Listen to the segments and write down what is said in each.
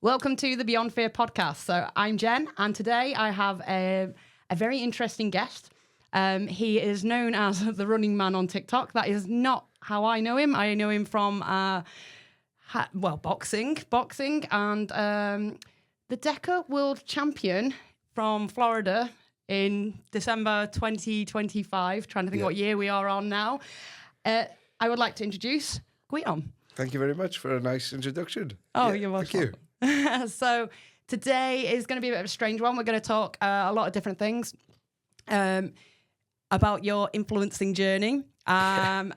Welcome to the Beyond Fear podcast. So I'm Jen, and today I have a very interesting guest. He is known as the running man on TikTok. That is not how I know him. I know him from, boxing, and the Deka world champion from Florida in December 2025. Trying to think what year we are on now. I would like to introduce Gwion. Thank you very much for a nice introduction. Oh, you're welcome. Thank you. So today is going to be a bit of a strange one. We're going to talk a lot of different things about your influencing journey. And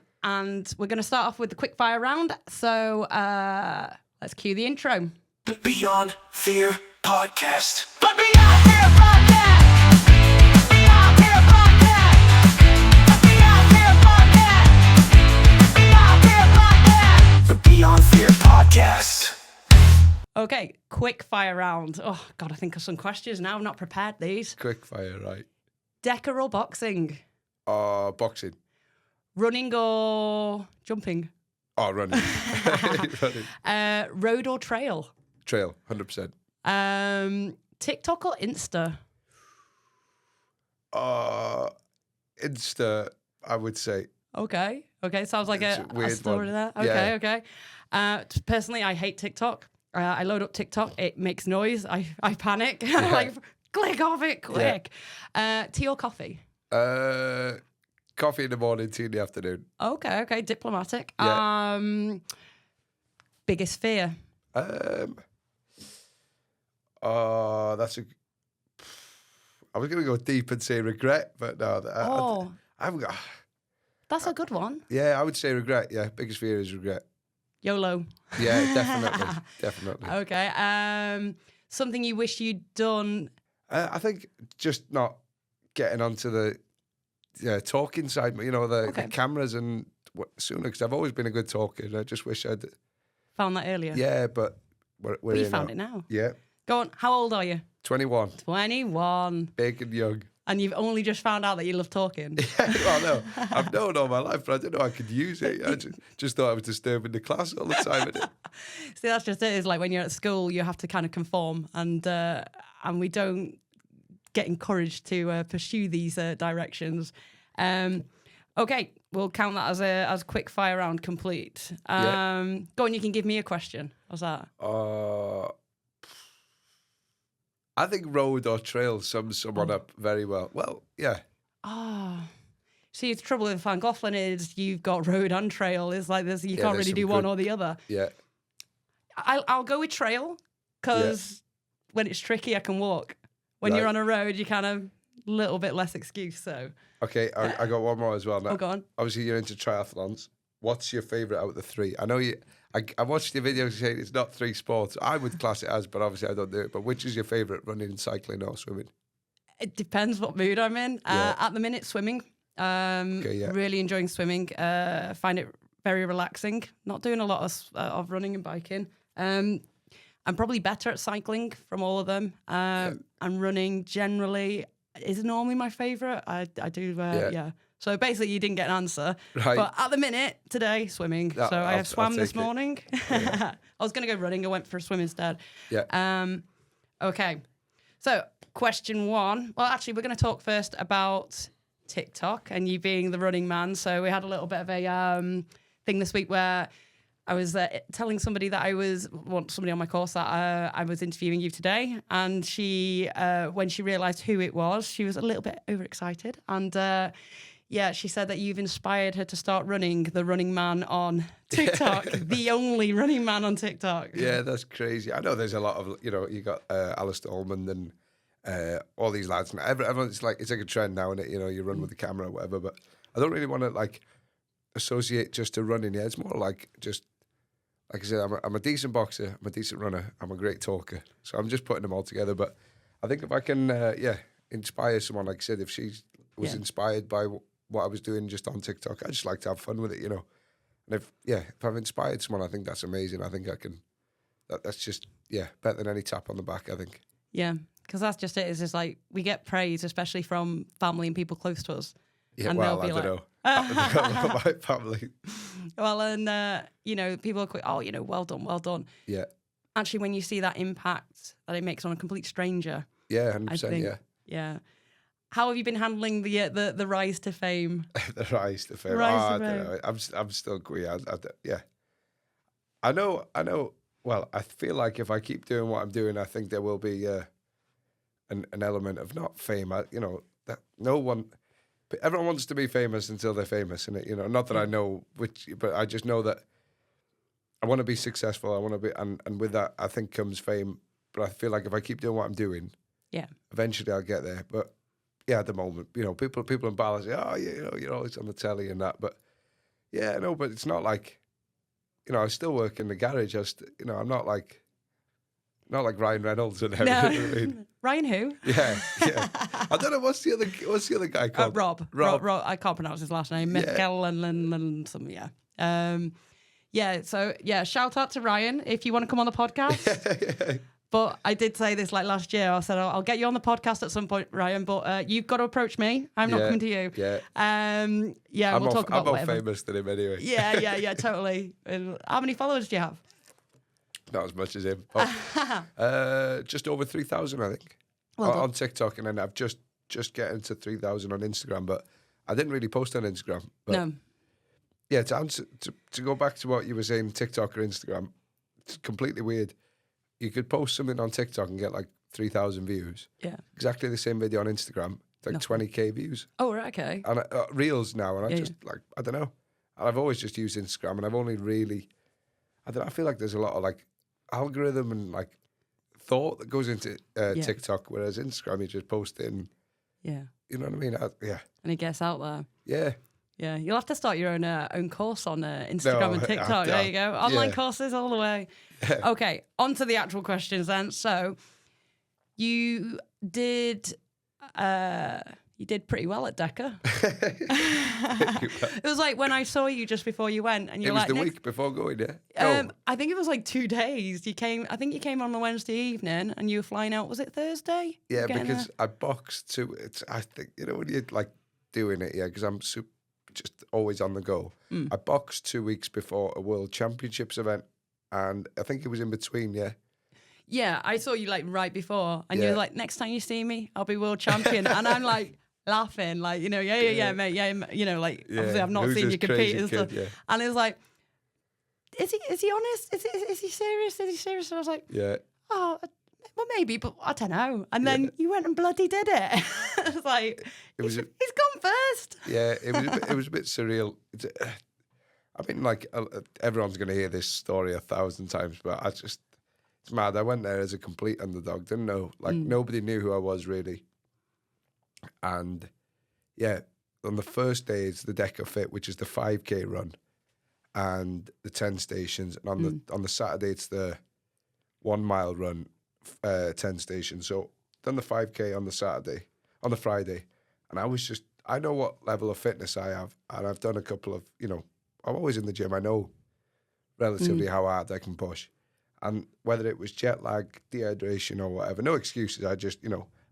we're going to start off with the quick fire round. So let's cue the intro. The Beyond Fear podcast. The Beyond Fear podcast. Beyond Fear podcast. The Beyond Fear podcast. Beyond Fear podcast. The Beyond Fear podcast. Okay, quick fire round. Oh, God, I think of some questions now. I've not prepared these. Quick fire, right? Deka or boxing? Boxing. Running or jumping? Oh, running. Running. Road or trail? Trail, 100%. TikTok or Insta? Insta, I would say. Okay, sounds like It's a weird story one. there. Yeah. Okay. Personally, I hate TikTok. I load up TikTok, it makes noise. I panic. I'm like, click off it quick. Tea or coffee? Coffee in the morning, tea in the afternoon. Okay, diplomatic. Yeah. Biggest fear? That's a... I was going to go deep and say regret, but no. I haven't got... That's a good one. Yeah, I would say regret. Yeah, biggest fear is regret. YOLO. Yeah, definitely. Okay. Something you wish you'd done? I think just not getting onto the talking side, the cameras and sooner, because I've always been a good talker. And I just wish I'd found that earlier. Yeah, but we're we here found now. it now. Yeah. Go on. How old are you? 21. 21. Big and young. And you've only just found out that you love talking. Well, no, I've known all my life, but I didn't know I could use it. I just thought I was disturbing the class all the time. See, that's just it. Is like when you're at school, you have to kind of conform, and we don't get encouraged to pursue these directions. Okay, we'll count that as quick fire round complete. Go on, you can give me a question. How's that? I think road or trail sums someone up very well. Well, yeah. See, the trouble with Van Gofflin is you've got road and trail. It's like this, you can't really do one or the other. Yeah. I'll go with trail because when it's tricky, I can walk. When you're on a road, you kind of little bit less excuse. So. Okay, I got one more as well now. Oh, go on. Obviously, you're into triathlons. What's your favourite out of the three? I know you. I watched your videos saying it's not three sports. I would class it as, but obviously I don't do it. But which is your favourite, running, cycling or swimming? It depends what mood I'm in. At the minute, swimming. Really enjoying swimming. Find it very relaxing. Not doing a lot of running and biking. I'm probably better at cycling from all of them. And running generally is normally my favourite. I do, So basically, you didn't get an answer. Right. But at the minute, today, swimming. So I have swam this morning. I was going to go running. I went for a swim instead. Yeah. Okay. So question one. Well, actually, we're going to talk first about TikTok and you being the running man. So we had a little bit of a thing this week where I was telling somebody that somebody on my course that I was interviewing you today. And she, when she realised who it was, she was a little bit overexcited. And... she said that you've inspired her to start running, the running man on TikTok, the only running man on TikTok. Yeah, that's crazy. I know there's a lot of, you got Alistair Ullman and all these lads. And everyone's like, it's like a trend now, isn't it? You run with the camera or whatever. But I don't really want to associate just to running. Yeah, it's more like just, like I said, I'm a decent boxer, I'm a decent runner, I'm a great talker. So I'm just putting them all together. But I think if I can, inspire someone, like I said, if she was inspired by what I was doing just on TikTok, I just like to have fun with it, And if I've inspired someone, I think that's amazing. I think I can, that's just, better than any tap on the back, I think. Yeah, because that's just it. It's just like, we get praise, especially from family and people close to us. Yeah, and well, I don't know. About my family. Well, and, people are quick, well done. Yeah. actually when you see that impact that it makes on a complete stranger. Yeah, I 100%. think. Yeah, Yeah. How have you been handling the rise to fame? the rise to fame. Rise I to don't fame. know. I'm still Gwion. Yeah, I know. Well, I feel like if I keep doing what I'm doing, I think there will be an element of not fame. That no one, but everyone wants to be famous until they're famous, and not that I know which, but I just know that I want to be successful. I want to be, and with that, I think comes fame. But I feel like if I keep doing what I'm doing, Yeah. eventually I'll get there. But yeah, at the moment, people in Bala say, oh, you're always on the telly and that. But yeah, no, but it's not like, I still work in the garage. I'm not like Ryan Reynolds and everything. You know what I mean? Ryan who? Yeah. I don't know what's the other guy called. Rob. I can't pronounce his last name. Yeah. Mikkel and some. Yeah. So yeah, shout out to Ryan if you want to come on the podcast. But I did say this like last year. I said I'll get you on the podcast at some point, Ryan. But you've got to approach me. I'm not coming to you. Yeah. We'll talk about I'm more whatever. famous than him anyway. Yeah, totally. How many followers do you have? Not as much as him. Just over 3,000, I think, Well done. on TikTok, and then I've just getting to 3,000 on Instagram. But I didn't really post on Instagram. But No. yeah, to answer to go back to what you were saying, TikTok or Instagram, it's completely weird. You could post something on TikTok and get like 3,000 views. Yeah. Exactly the same video on Instagram, like 20k views. Oh, right, okay. And reels now, and I Yeah, just like I don't know. And I've always just used Instagram, and I've only really, I feel like there's a lot of like algorithm and like thought that goes into TikTok, whereas Instagram you just post it and Yeah. you know what I mean. And it gets out there. Yeah. Yeah, you'll have to start your own course on Instagram and TikTok. There you go. Online courses all the way. Okay, on to the actual questions then. So you did pretty well at Deka. It was like when I saw you just before you went, and you It were was like, the "Next-" week before going. Yeah. I think it was like 2 days. I think you came on the Wednesday evening, and you were flying out. Was it Thursday? Yeah, You getting because there? I boxed to it. I think when you're like doing it, because I'm just always on the go. I boxed 2 weeks before a World Championships event, and I think it was in between. Yeah. Yeah, I saw you like right before, and you Yeah. were like, "Next time you see me, I'll be world champion," and I'm like laughing, like yeah, mate, like obviously I've not Who's seen this you compete crazy and stuff, kid? Yeah. and it was like, is he honest? Is he serious? Is he serious? And I was like, Yeah. oh, well maybe, but I don't know. And then you went and bloody did it. I was like, he's gone first. Yeah, it was a bit surreal. I mean, like everyone's going to hear this story 1,000 times, but it's mad. I went there as a complete underdog. Didn't know, nobody knew who I was really. And yeah, on the first day it's the Deka Fit, which is the 5K run, and the 10 stations. And on the Saturday it's the 1 mile run, 10 stations. So done the 5K on the Friday, and I know what level of fitness I have, and I've done a couple of, I'm always in the gym. I know relatively how hard I can push. And whether it was jet lag, dehydration or whatever, no excuses. I just,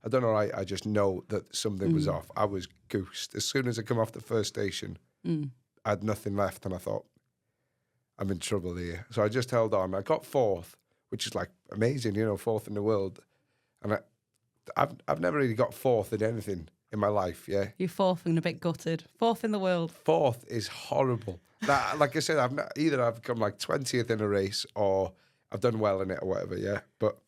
I done all right. I just know that something was off. I was goosed. As soon as I come off the first station, I had nothing left, and I thought, I'm in trouble here. So I just held on. I got 4th, which is like amazing, 4th in the world. And I've never really got 4th in anything in my life, yeah. You're 4th and a bit gutted. 4th in the world. 4th is horrible. Like I said, I've come like 20th in a race, or I've done well in it or whatever, yeah. But,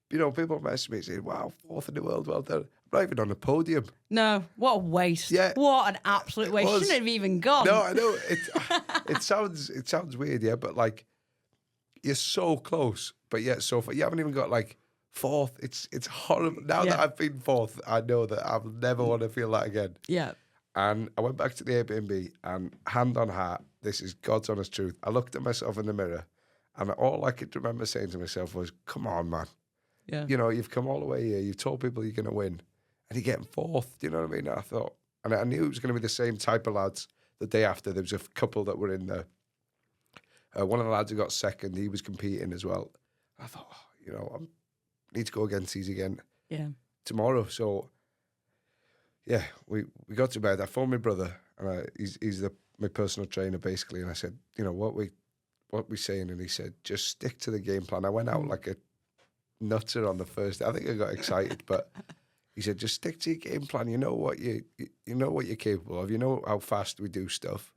people message me saying, wow, 4th in the world, well done. I'm not even on the podium. No, what a waste. Yeah. What an absolute waste. was. Shouldn't have even gone. No, I know. It sounds weird, yeah, but like, you're so close, but yet so far. You haven't even got like 4th. It's horrible. Now that I've been 4th, I know that I'll never want to feel that again. Yeah. And I went back to the Airbnb, and hand on heart, this is God's honest truth. I looked at myself in the mirror, and all I could remember saying to myself was, come on, man. Yeah. You've come all the way here. You've told people you're going to win, and you're getting 4th. Do you know what I mean? I thought, and I knew it was going to be the same type of lads the day after. There was a couple that were in there. One of the lads who got 2nd, he was competing as well. I thought, I need to go against these again tomorrow. So, yeah, we got to bed. I phoned my brother, and he's my personal trainer basically, and I said, what, we what we saying? And he said, just stick to the game plan. I went out like a nutter on the first day. I think I got excited, but he said, just stick to your game plan. You know what you know what you're capable of. You know how fast we do stuff.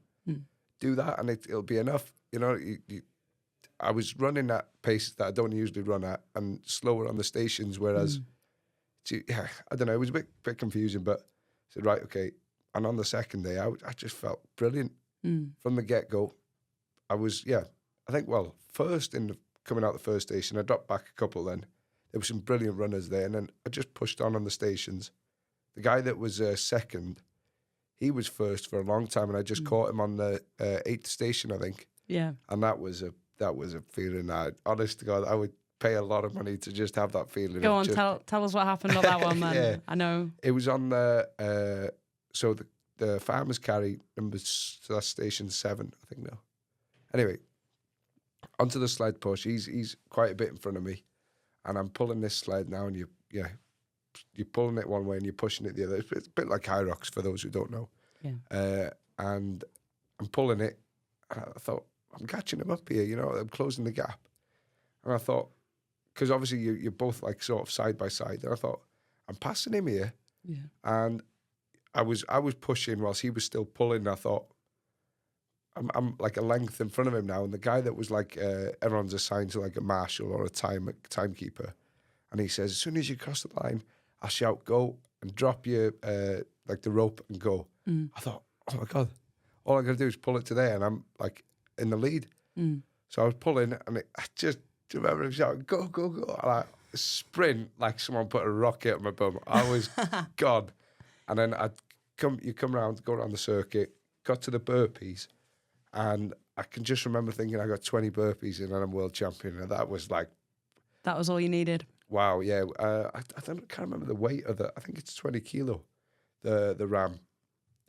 Do that, and it'll be enough. You know, I was running at pace that I don't usually run at, and slower on the stations. Whereas, I don't know, it was a bit confusing. But I said, right, okay. And on the second day, I just felt brilliant from the get go. I was, I think, first coming out the first station, I dropped back a couple. Then there were some brilliant runners there, and then I just pushed on the stations. The guy that was second, he was first for a long time, and I just caught him on the 8th station, I think. Yeah, and that was a feeling. Honest to God, I would pay a lot of money to just have that feeling. Go on, tell us what happened on that one, man. Yeah. I know it was on the so the farmers carry numbers. So that's station 7, I think now. Anyway, onto the sled push. He's quite a bit in front of me, and I'm pulling this sled now, and you're pulling it one way and you're pushing it the other. It's a bit like high rocks for those who don't know. Yeah. And I'm pulling it, and I thought, I'm catching him up here, you know, I'm closing the gap. And I thought, because obviously you're both like sort of side by side, and I thought, I'm passing him here. Yeah. And I was pushing whilst he was still pulling, and I thought, I'm like a length in front of him now. And the guy that was like, everyone's assigned to like a marshal or a timekeeper. And he says, as soon as you cross the line, I'll shout, go, and drop your, like the rope and go. I thought, oh my God, all I got to do is pull it to there, and I'm like in the lead. So I was pulling, and I just remember him shouting, go, go, go. And I sprint like someone put a rocket on my bum. I was gone. And then you come around, go around the circuit, got to the burpees, and I can just remember thinking I got 20 burpees in and I'm world champion. And that was like... That was all you needed? Wow, yeah. I can't remember the weight of I think it's 20 kilo, the ram,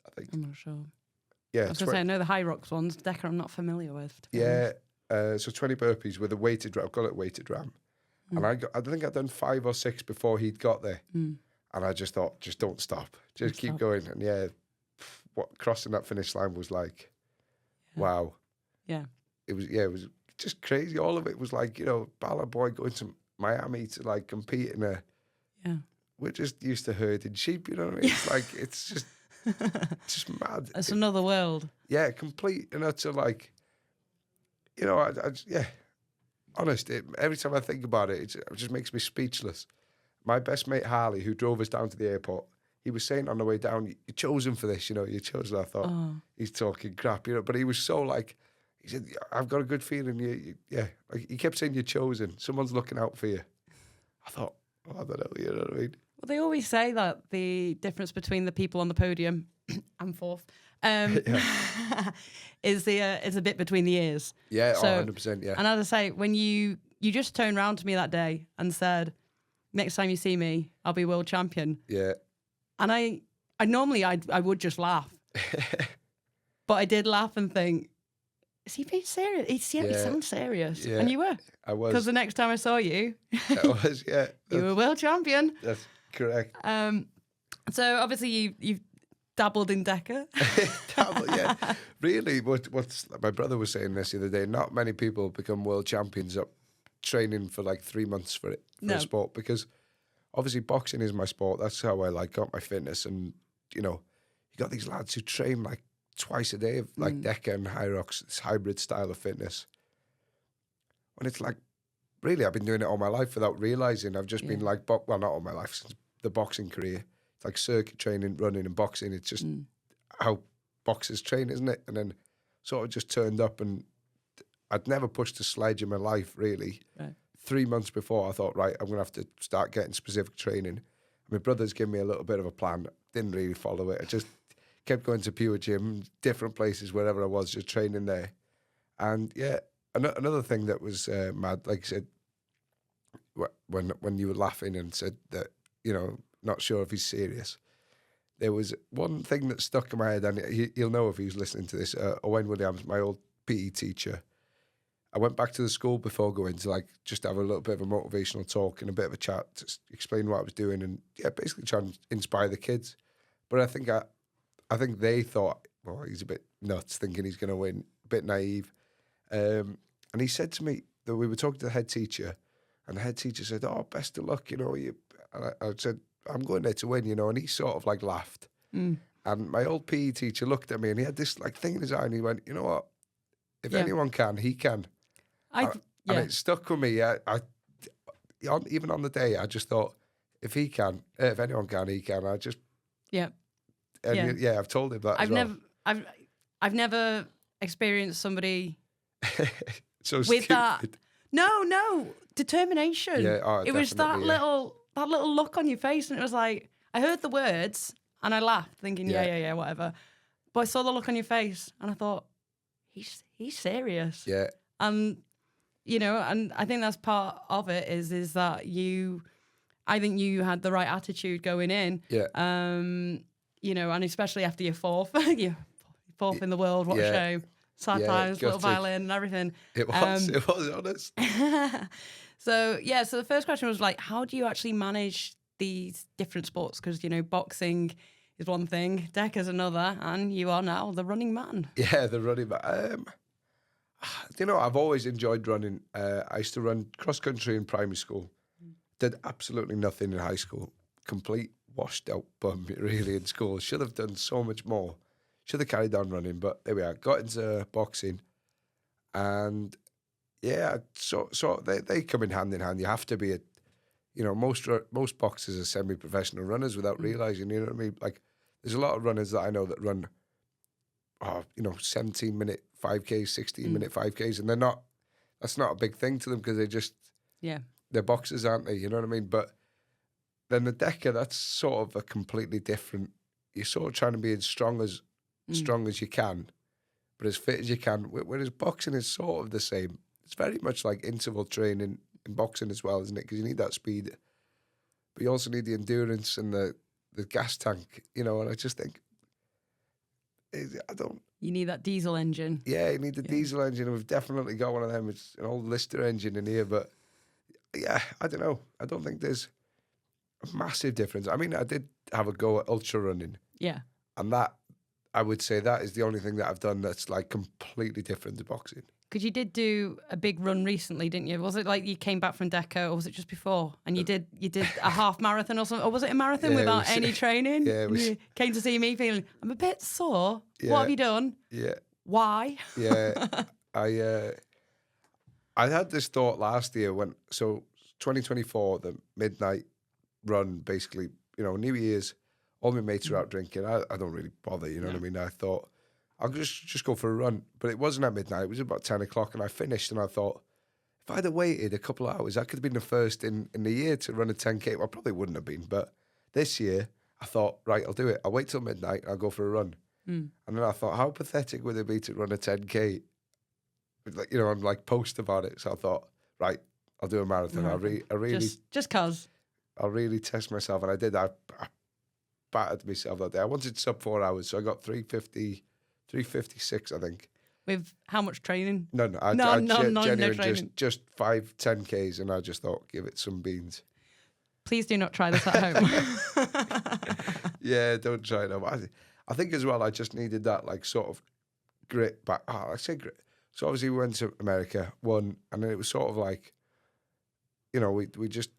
I think. I'm not sure. Yeah, I was going to say, I know the high rocks ones. Deka I'm not familiar with. Yeah, so 20 burpees with a weighted ram. I've got it weighted ram. And I think I'd done 5 or 6 before he'd got there. And I just thought, just don't stop. Just keep going. And what crossing that finish line was like, wow. Yeah. It was just crazy. All of it was like, you know, Bala boy going to Miami to like compete in we're just used to herding sheep, you know what I mean? It's like, it's just mad. It's another world. Yeah, complete and utter like, you know, honest, every time I think about it, it just makes me speechless. My best mate Harley, who drove us down to the airport, he was saying on the way down, you're chosen for this, you know, you're chosen. I thought, he's talking crap, you know, but he was so like, he said, I've got a good feeling, like he kept saying you're chosen, someone's looking out for you. I thought, I don't know, you know what I mean? Well, they always say that the difference between the people on the podium and fourth is a bit between the ears. Yeah, so, 100%, yeah. And as I say, when you just turned around to me that day and said, next time you see me, I'll be world champion. Yeah. And I normally I would just laugh. But I did laugh and think, is he being serious? He sounds serious. Yeah. And you were. I was. Because the next time I saw you, I was, yeah. You were world champion. That's correct. So obviously you've dabbled in Deka. Yeah. Really, what's my brother was saying this the other day, not many people become world champions up training for like 3 months for a sport, because obviously boxing is my sport. That's how I got my fitness. And, you know, you got these lads who train like twice a day of like Deka and High Rocks, this hybrid style of fitness. And it's like, really, I've been doing it all my life without realising. I've just been like, not all my life, since the boxing career. It's like circuit training, running and boxing. It's just how boxers train, isn't it? And then sort of just turned up, and I'd never pushed a sledge in my life, really. Right. 3 months before, I thought, right, I'm going to have to start getting specific training. My brother's given me a little bit of a plan. Didn't really follow it. I just kept going to Pure Gym, different places, wherever I was, just training there. And yeah, another thing that was mad, like I said, when you were laughing and said that, you know, not sure if he's serious, there was one thing that stuck in my head, and he'll know if he's listening to this. Owen Williams, my old PE teacher, I went back to the school before going to like just have a little bit of a motivational talk and a bit of a chat to explain what I was doing, and basically try and inspire the kids. But I think they thought, well, he's a bit nuts, thinking he's going to win, a bit naive. And he said to me that we were talking to the head teacher, and the head teacher said, "Oh, best of luck, And I said, "I'm going there to win, And he sort of like laughed. And my old PE teacher looked at me, and he had this like thing in his eye, and he went, "You know what? If anyone can, he can." And it stuck with me. Even on the day, I just thought, if he can, if anyone can, he can. I just I've told him that. I've never experienced somebody so with stupid. that. No, determination. Yeah, it was that little look on your face, and it was like I heard the words and I laughed, thinking, yeah, whatever. But I saw the look on your face, and I thought, he's serious. Yeah, and and I think that's part of it is that I think you had the right attitude going in. Yeah. And especially after your fourth, in the world, what a shame. Sad times, little violin and everything. It was honest. So the first question was like, how do you actually manage these different sports? Because, boxing is one thing, Deka's another, and you are now the running man. Yeah, the running man. I've always enjoyed running. I used to run cross-country in primary school. Did absolutely nothing in high school. Complete washed out bum, really, in school. Should have done so much more. Should have carried on running, but there we are. Got into boxing, and so they come in hand. You have to be most boxers are semi-professional runners without realising, you know what I mean? Like, there's a lot of runners that I know that run, 17-minute 5Ks, 16-minute 5Ks, and that's not a big thing to them because they're boxers, aren't they? You know what I mean? But then the Deka, that's sort of a completely different, you're sort of trying to be as strong as you can, but as fit as you can, whereas boxing is sort of the same. It's very much like interval training in boxing as well, isn't it? Because you need that speed, but you also need the endurance and the gas tank, and I just think, You need that diesel engine. Yeah, you need the diesel engine, and we've definitely got one of them. It's an old Lister engine in here, but yeah, I don't know. I don't think there's a massive difference. I mean, I did have a go at ultra running. Yeah. And that, I would say that is the only thing that I've done that's like completely different to boxing. Because you did do a big run recently, didn't you? Was it like you came back from Deka, or was it just before? And you did a half marathon or something? Or was it a marathon without any training? Yeah, it was. You came to see me feeling, I'm a bit sore. Yeah. What have you done? Yeah. Why? Yeah. I had this thought last year 2024, the midnight run, basically, New Year's, all my mates are out drinking. I don't really bother, you know what I mean? I thought, I'll just go for a run. But it wasn't at midnight. It was about 10 o'clock, and I finished, and I thought, if I'd have waited a couple of hours, I could have been the first in the year to run a 10K. Well, I probably wouldn't have been, but this year, I thought, right, I'll do it. I'll wait till midnight, and I'll go for a run. And then I thought, how pathetic would it be to run a 10K? I'm like post about it. So I thought, right, I'll do a marathon. I really just cause I'll really test myself, and I did. I battered myself that day. I wanted sub 4 hours, so I got 3:56, I think. with how much training? No, No training. just 5, 10Ks, and I just thought, give it some beans. Please do not try this at home. Yeah, don't try it. I think as well, I just needed that like sort of grit back. I say grit. So obviously we went to America, won, and then it was sort of like, we just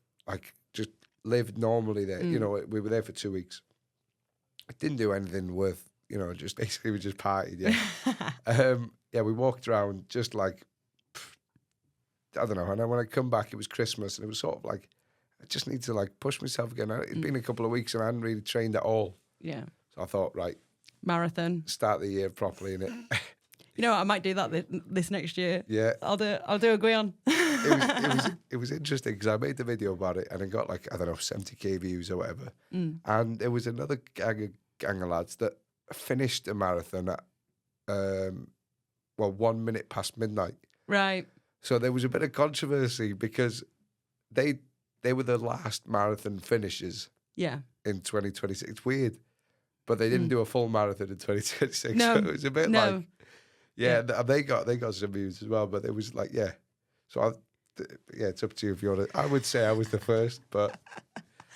lived normally there. We were there for 2 weeks. I didn't do anything worth, just basically we just partied. Yeah. We walked around just like, I don't know. And then when I come back, it was Christmas, and it was sort of like, I just need to like push myself again. It'd been a couple of weeks, and I hadn't really trained at all. Yeah. So I thought, right, marathon. start the year properly in it. You know what? I might do that this next year. Yeah. I'll do a Gwion. It was interesting because I made the video about it, and it got like, I don't know, 70K views or whatever. And there was another gang of lads that finished a marathon at 1 minute past midnight. Right. So there was a bit of controversy because they were the last marathon finishers. Yeah. In 2026. It's weird, but they didn't do a full marathon in 2026. No. So it was a bit like, they got some views as well, but it was like, yeah. So it's up to you if you want to. I would say I was the first, but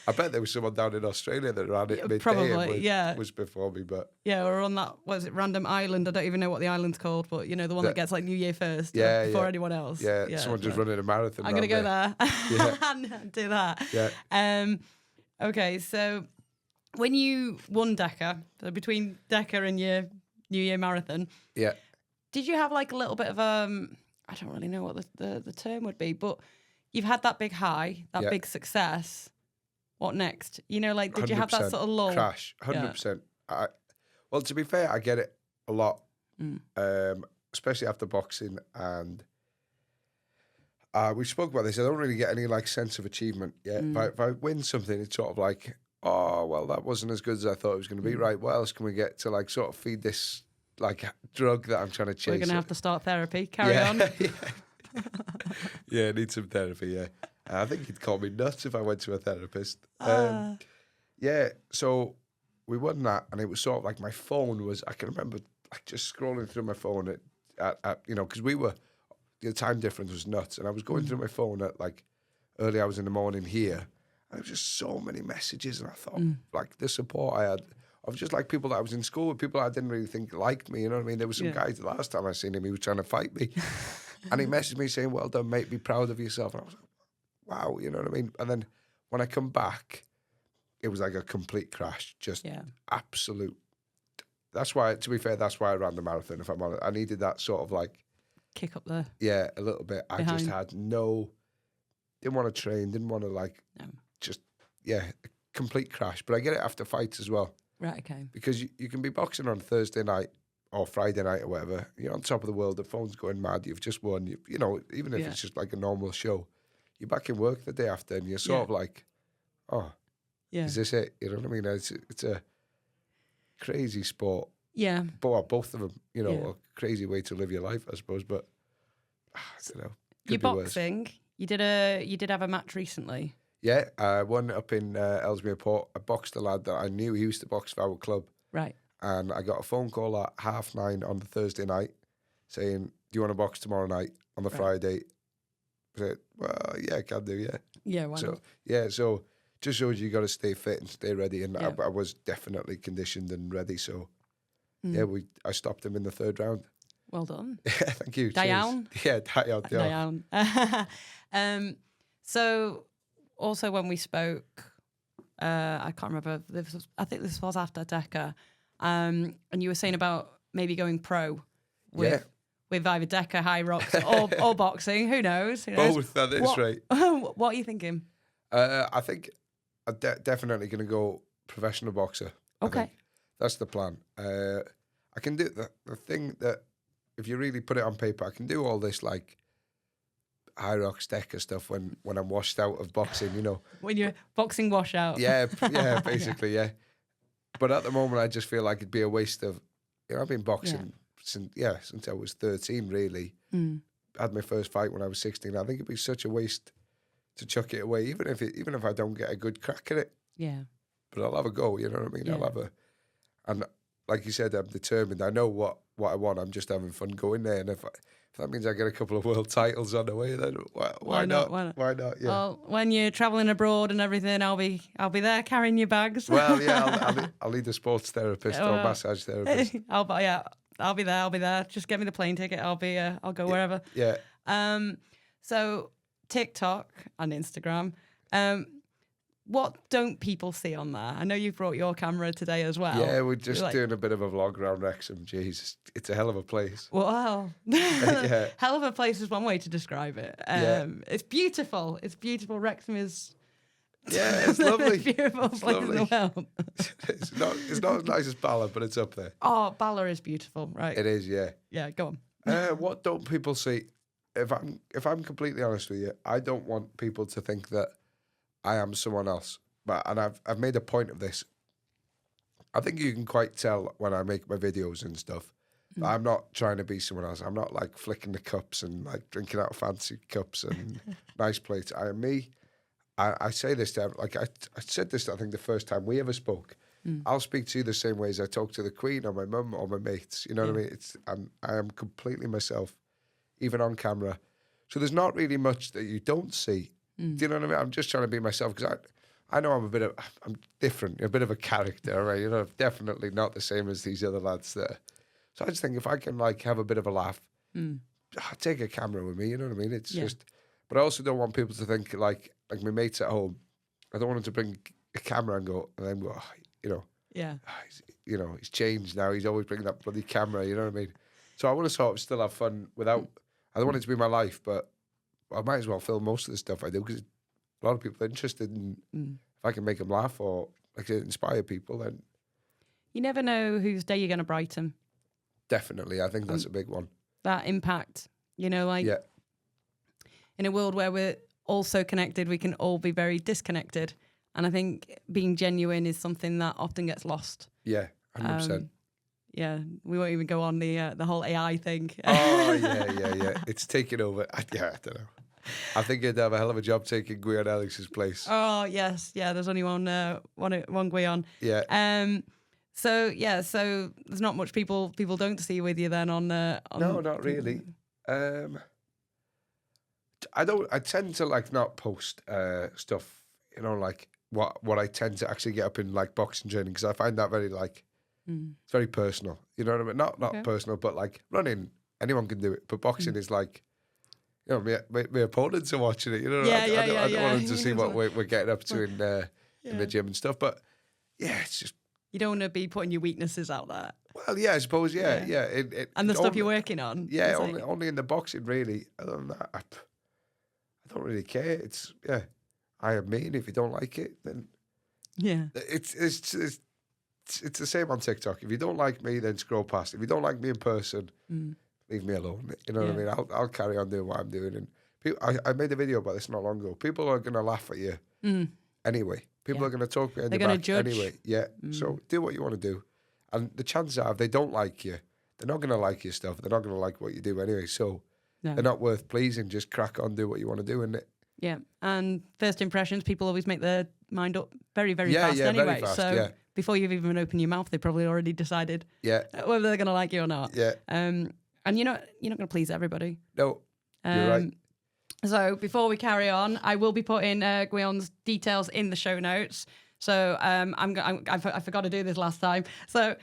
I bet there was someone down in Australia that ran it midday Probably, and was before me, but We're on that, what is it, random island? I don't even know what the island's called, but you know, the one that gets like New Year first before anyone else. Yeah, someone just running a marathon. I'm going to go there Yeah. and do that. Yeah. Okay, so when you won Deka, so between Deka and your New Year marathon, Yeah. did you have like a little bit of I don't really know what the term would be, but you've had that big high, that big success. What next? You know, like, did you have that sort of lull? Crash, 100%. Well, to be fair, I get it a lot, especially after boxing. And we spoke about this. I don't really get any like sense of achievement yet. If I win something, it's sort of like, oh, well, that wasn't as good as I thought it was going to be. Right, what else can we get to like sort of feed this like drug that I'm trying to chase? We're going to have to start therapy. Carry on. Yeah, I need some therapy, yeah. I think he'd call me nuts if I went to a therapist. Yeah, so we won that, and it was sort of like my phone was, I can remember like just scrolling through my phone at you know, because the time difference was nuts, and I was going through my phone at like early hours in the morning here, and there was just so many messages, and I thought, like, the support I had of just like people that I was in school with, people I didn't really think liked me, you know what I mean? There was some guys, the last time I seen him, he was trying to fight me, and he messaged me saying, well done, mate, be proud of yourself, and I was like, wow, you know what I mean? And then when I come back, it was like a complete crash, just absolute. That's why, to be fair, that's why I ran the marathon, if I'm honest. I needed that sort of like... Kick up there. Yeah, a little bit. I just had didn't want to train, didn't want to like, a complete crash. But I get it after fights as well. Right, okay. Because you can be boxing on Thursday night or Friday night or whatever. You're on top of the world, the phone's going mad, you've just won. You know, even if it's just like a normal show, you're back in work the day after and you're sort of like, oh, is this it? You know what I mean? It's a crazy sport. Yeah. But both of them, you know, a crazy way to live your life, I suppose. But I don't know. You're boxing. You did have a match recently. Yeah, I won up in Ellesmere Port. I boxed a lad that I knew. He used to box for our club. Right. And I got a phone call at 9:30 on the Thursday night saying, do you want to box tomorrow night on the Friday? I said, well, yeah, I can do, yeah. Yeah, why not? Yeah, so just shows you got to stay fit and stay ready. And I was definitely conditioned and ready. So, I stopped him in the third round. Well done. Yeah, thank you. Down? Yeah, down. So, also when we spoke, I can't remember, I think this was after Deka, and you were saying about maybe going pro with either Deka, High Rocks, or boxing. Who knows? Both, that is right. What are you thinking? I think I'm definitely going to go professional boxer. Okay. That's the plan. I can do the thing that, if you really put it on paper, I can do all this like High Rocks, Deka stuff when I'm washed out of boxing, you know. When you're boxing washout. Yeah, basically, yeah. But at the moment, I just feel like it'd be a waste of, you know, I've been boxing since I was 13, really. Had my first fight when I was 16. I think it'd be such a waste to chuck it away, even if I don't get a good crack at it. Yeah. But I'll have a go, you know what I mean? Yeah. I'll have and like you said, I'm determined. I know what I want. I'm just having fun going there. And if that means I get a couple of world titles on the way, then why not? Why not? Yeah. Well, when you're travelling abroad and everything, I'll be there carrying your bags. Well, yeah, I'll need a sports therapist or a massage therapist. I'll be there. Just get me the plane ticket. I'll go wherever. Yeah. So TikTok and Instagram. What don't people see on there? I know you've brought your camera today as well. Yeah, we're just doing a bit of a vlog around Wrexham. Jeez, it's a hell of a place. Wow. Hell of a place is one way to describe it. It's beautiful. It's beautiful. Wrexham is... Yeah, it's lovely. Beautiful place in the world. It's not as nice as Bala, but it's up there. Oh, Bala is beautiful, right? It is, yeah. Yeah, go on. What don't people see? If I'm completely honest with you, I don't want people to think that I am someone else. And I've made a point of this. I think you can quite tell when I make my videos and stuff. I'm not trying to be someone else. I'm not like flicking the cups and like drinking out of fancy cups and nice plates. I am me. I say this to like I said this I think the first time we ever spoke. I'll speak to you the same way as I talk to the Queen or my mum or my mates. You know what I mean? I am completely myself, even on camera. So there's not really much that you don't see. Do you know what I mean? I'm just trying to be myself because I know I'm different, a bit of a character, right? You know, definitely not the same as these other lads there. So I just think if I can like have a bit of a laugh, take a camera with me. You know what I mean? It's just, but I also don't want people to think like my mates at home. I don't want them to bring a camera and then go, oh, you know, he's changed now. He's always bringing that bloody camera. You know what I mean? So I want to sort of still have fun without. I don't want it to be my life, but I might as well film most of the stuff I do because a lot of people are interested in if I can make them laugh or like inspire people. Then you never know whose day you're going to brighten. Definitely, I think that's a big one. That impact, you know, like in a world where we're all so connected, we can all be very disconnected. And I think being genuine is something that often gets lost. Yeah, 100%. Yeah, we won't even go on the whole AI thing. Oh, yeah. It's taken over. I don't know. I think you'd have a hell of a job taking Gwion Alex's place. Oh, yes. Yeah, there's only one Gwion. Yeah. So there's not much people don't see with you then on no, not really. I tend to like not post stuff, you know, like what I tend to actually get up in like boxing training because I find that very like it's very personal. You know what I mean? Not personal, but like running, anyone can do it. But boxing is like, you know, my opponents are watching it. You know, I don't want them to see what we're getting up to in the gym and stuff. But yeah, it's just. You don't want to be putting your weaknesses out there. Well, yeah, I suppose, yeah. And the stuff you're working on. Yeah, only in the boxing, really. Other than that, I don't really care. It's, I am me, and if you don't like it, then... Yeah. It's the same on TikTok. If you don't like me, then scroll past. If you don't like me in person, leave me alone. You know what I mean? I'll carry on doing what I'm doing. And people, I made a video about this not long ago. People are going to laugh at you anyway. People are going to talk behind your back anyway. Yeah. So do what you want to do. And the chances are, if they don't like you, they're not going to like your stuff. They're not going to like what you do anyway. So they're not worth pleasing. Just crack on, do what you want to do, innit? Yeah. And first impressions, people always make their mind up very, very fast anyway. Very fast, so before you've even opened your mouth, they probably already decided whether they're going to like you or not. Yeah. And you're not going to please everybody. No, you're right. So before we carry on, I will be putting Gwion's details in the show notes. So I forgot to do this last time. So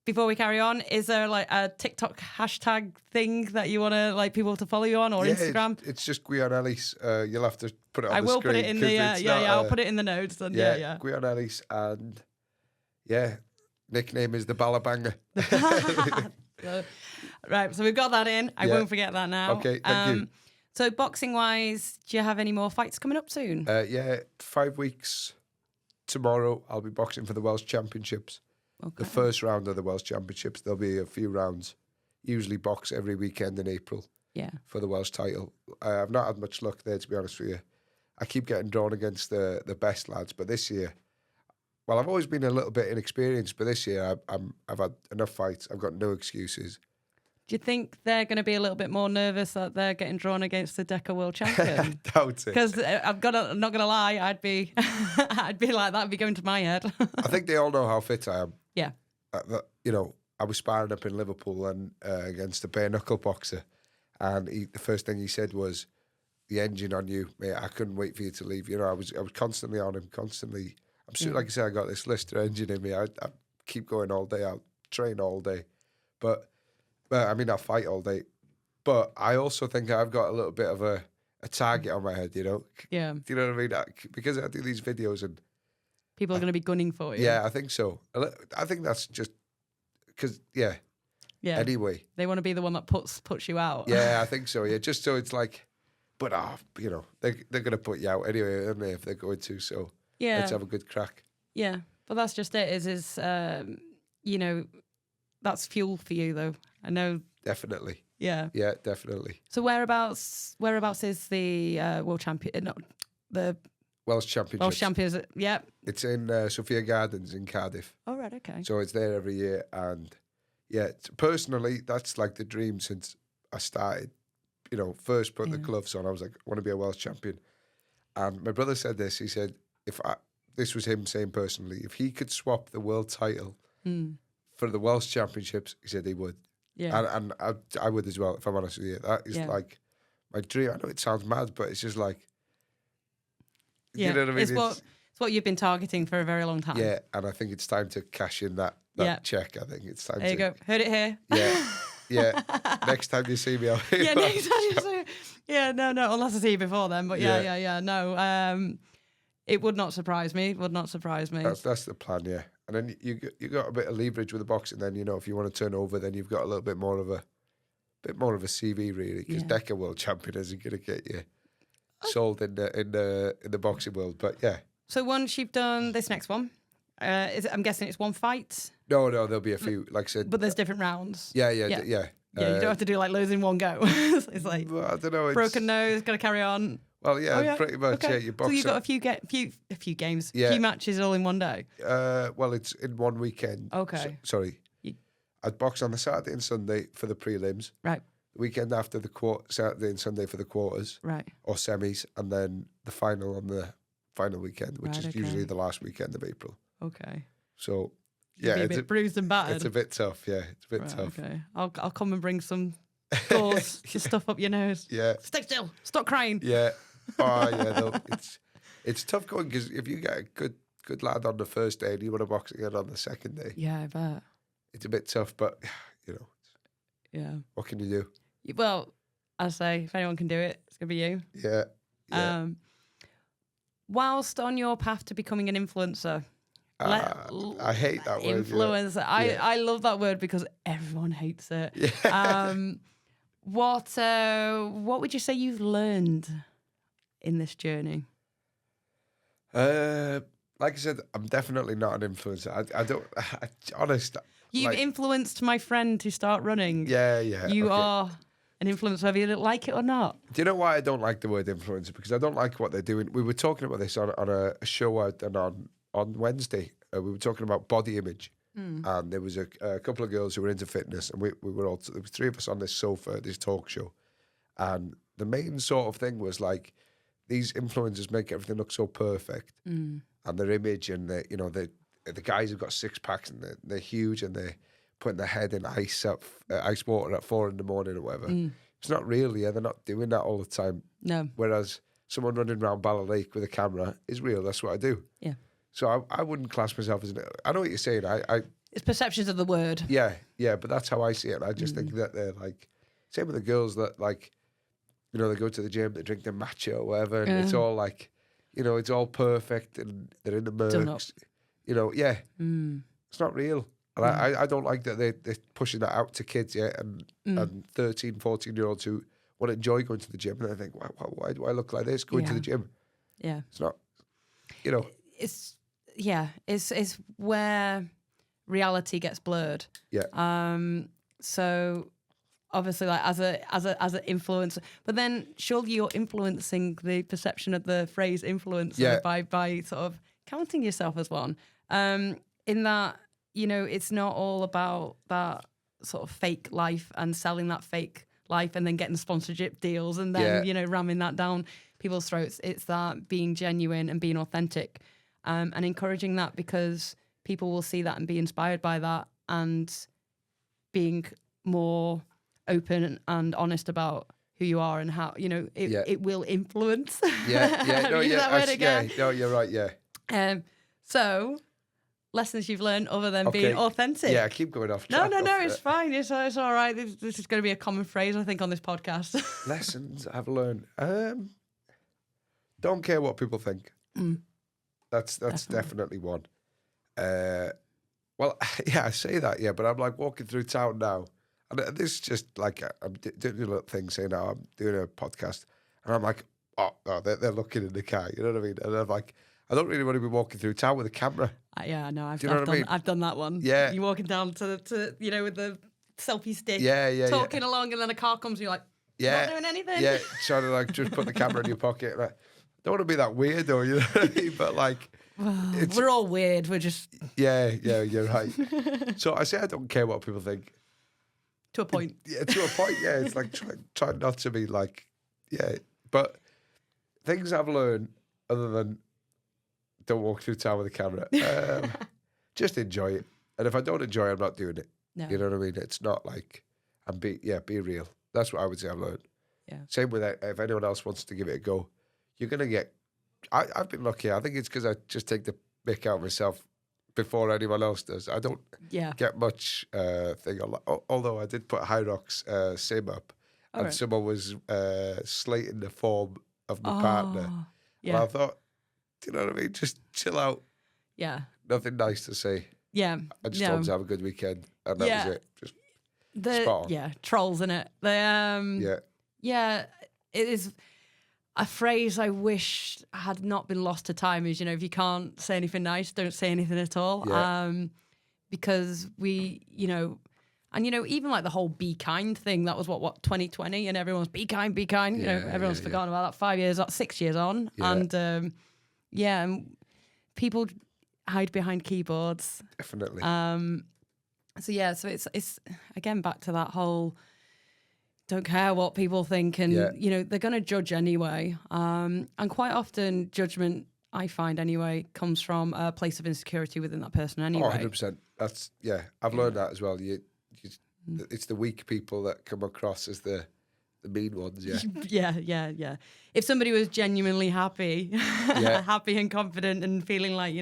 before we carry on, is there like a TikTok hashtag thing that you want to like people to follow you on or Instagram? It's just Gwion Ellis. You'll have to put it on the screen. I will put it in the I'll put it in the notes. And Gwion Ellis and nickname is the Bala Banger. Right, so we've got that in. I won't forget that now. Okay, thank you. So boxing-wise, do you have any more fights coming up soon? 5 weeks tomorrow. I'll be boxing for the Welsh Championships. Okay. The first round of the Welsh Championships. There'll be a few rounds. Usually box every weekend in April. Yeah. For the Welsh title. I've not had much luck there, to be honest with you. I keep getting drawn against the best lads, but this year, well, I've always been a little bit inexperienced, but this year I've had enough fights. I've got no excuses. Do you think they're going to be a little bit more nervous that they're getting drawn against the Deka world champion? Doubt it. Because I'm not going to lie, I'd be like that'd be going to my head. I think they all know how fit I am. Yeah. You know, I was sparring up in Liverpool and against a bare knuckle boxer, and the first thing he said was, "The engine on you, mate. I couldn't wait for you to leave." You know, I was constantly on him, constantly. Like I said, I got this Lister engine in me. I keep going all day. I'll train all day, but I mean, I'll fight all day. But I also think I've got a little bit of a target on my head, you know? Yeah. Do you know what I mean? Because I do these videos and... People are going to be gunning for you. Yeah, I think so. I think that's just... Because, yeah. Anyway. They want to be the one that puts you out. Yeah, I think so, yeah. Just so it's like... But, you know, they're going to put you out anyway, aren't they, if they're going to, so... Yeah. Let's have a good crack. Yeah. But that's just it, you know, that's fuel for you, though. I know. Definitely. Yeah. Yeah, definitely. So whereabouts is the world champion? No, the Welsh Championships. Welsh Champions. Yeah. It's in Sophia Gardens in Cardiff. Oh, right. Okay. So it's there every year, and personally, that's like the dream since I started. You know, first put the gloves on, I was like, I want to be a Welsh champion. And my brother said this. He said, this was him saying personally, if he could swap the world title for the Welsh Championships, he said he would. Yeah. And I would as well, if I'm honest with you. That is like my dream. I know it sounds mad, but it's just like, Yeah. You know what I mean? It's what you've been targeting for a very long time. Yeah, and I think it's time to cash in that Yeah. check. I think it's time There you to. go. Heard it here. Yeah, yeah. Next time you see me, I'll Yeah, next time you see. Yeah, no, unless I see you before then. But yeah. No, it would not surprise me. Would not surprise me. That's the plan, yeah. And then you got a bit of leverage with the boxing. Then if you want to turn over, then you've got a little bit more of a CV really, because Yeah. Deka world champion isn't going to get you sold in the boxing world. But yeah, So once you've done this next one, I'm guessing it's one fight, no, there'll be a few. Like I said, but there's different rounds. yeah. Yeah, you don't have to do like loads in one go. It's like Well, I don't know. broken nose, got to carry on. Well, yeah, Oh, yeah? pretty much. Okay. Yeah, you So box. you got up. a few games, Yeah. few matches all in one day. Well, it's in one weekend. Okay. Sorry. You- I'd box on the Saturday and Sunday for the prelims. Right, The weekend after the Saturday and Sunday for the quarters right. or semis, and then the final on the final weekend, which Right, is usually okay. the last weekend of April. Okay. So, Yeah, yeah, be a bit bruised and battered. it's a bit tough. Yeah, it's a bit Right, tough. Okay, I'll come and bring some gauze to stuff up your nose. Yeah, Stay still. Stop crying. yeah. Oh, yeah. No, it's tough going because if you get a good lad on the first day and you want to box again on the second day, Yeah, I bet. it's a bit tough. But Yeah. what can you do? Well, I say if anyone can do it, it's gonna be you. Yeah, yeah. Whilst on your path to becoming an influencer, I hate that word. influencer. I love that word because everyone hates it. Yeah. What would you say you've learned in this journey? Like I said, I'm definitely not an influencer. I don't. Honest. You've like, influenced my friend to start running. Yeah. You okay. are an influencer, whether you like it or not. Do you know why I don't like the word influencer? Because I don't like what they're doing. We were talking about this on a show out and on Wednesday. We were talking about body image. And there was a couple of girls who were into fitness, and we were all, there was three of us on this sofa, this talk show. And the main sort of thing was like, these influencers make everything look so perfect. And their image and the guys who've got six packs and they're huge and they're putting their head in ice water at 4 a.m. or whatever. It's not real, yeah. They're not doing that all the time. No. Whereas someone running around Bala Lake with a camera is real. That's what I do. Yeah. So I wouldn't class myself as I know what you're saying. It's perceptions of the word. Yeah, but that's how I see it. I just think that they're like, same with the girls that like, they go to the gym, they drink their matcha or whatever, and it's all like, it's all perfect and they're in the Done up. mercs. It's not real. And I don't like that they're pushing that out to kids, and 13, 14-year-olds who want to enjoy going to the gym, and I think, why do I look like this going to the gym? Yeah. It's not, It's where reality gets blurred. Yeah. So obviously, like as an influencer, but then surely you're influencing the perception of the phrase influencer by sort of counting yourself as one. In that, it's not all about that sort of fake life and selling that fake life and then getting sponsorship deals and then ramming that down people's throats. It's that being genuine and being authentic, and encouraging that, because people will see that and be inspired by that, and being more open and honest about who you are and how it will influence. No, Use that word again. No, you're right. Yeah. So lessons you've learned other than being authentic. Yeah, keep going off No, track. it's fine. It's all right. This is going to be a common phrase, I think, on this podcast. Lessons I've learned. Don't care what people think. That's definitely one. Well, yeah, I say that, but I'm like walking through town now, and this is just like I'm doing a little thing saying, "Oh, I'm doing a podcast," and I'm like, "Oh, they're looking in the car," you know what I mean? And I'm like, I don't really want to be walking through town with a camera. Yeah, no, I've done that one. Yeah, you're walking down to with the selfie stick. Yeah. Talking along, and then a car comes, and you're like, not doing anything. Yeah, trying to like just put the camera in your pocket. Like, don't want to be that weirdo, you know what I mean? But like, we're all weird. We're just yeah, you're right. So I say I don't care what people think. To a point. Yeah, to a point. Yeah, it's like try not to be like, But things I've learned other than don't walk through town with a camera. Just enjoy it, and if I don't enjoy it, I'm not doing it. No. You know what I mean? It's not like be real. That's what I would say I've learned. Yeah. Same with if anyone else wants to give it a go, you're gonna get I've been lucky. I think it's because I just take the mick out of myself before anyone else does. I don't get much thing on. Although I did put High Rock's sim up, and someone was slating the form of my partner. Yeah. And I thought, do you know what I mean? Just chill out. Yeah. Nothing nice to say. Yeah. I just wanted to have a good weekend, and that was it. Just spot on. Yeah, trolls in it. Yeah, it is a phrase I wish had not been lost to time. Is if you can't say anything nice, don't say anything at all. Yeah. Because we, and even like the whole be kind thing. That was what 2020, and everyone's be kind, be kind. Everyone's forgotten about that 5 years, 6 years on, and and people hide behind keyboards. Definitely. So it's again back to that whole don't care what people think, and they're going to judge anyway. And quite often judgment, I find anyway, comes from a place of insecurity within that person anyway. 100%. That's I've learned that as well. It's the weak people that come across as the mean ones. Yeah. If somebody was genuinely happy, happy and confident, and feeling like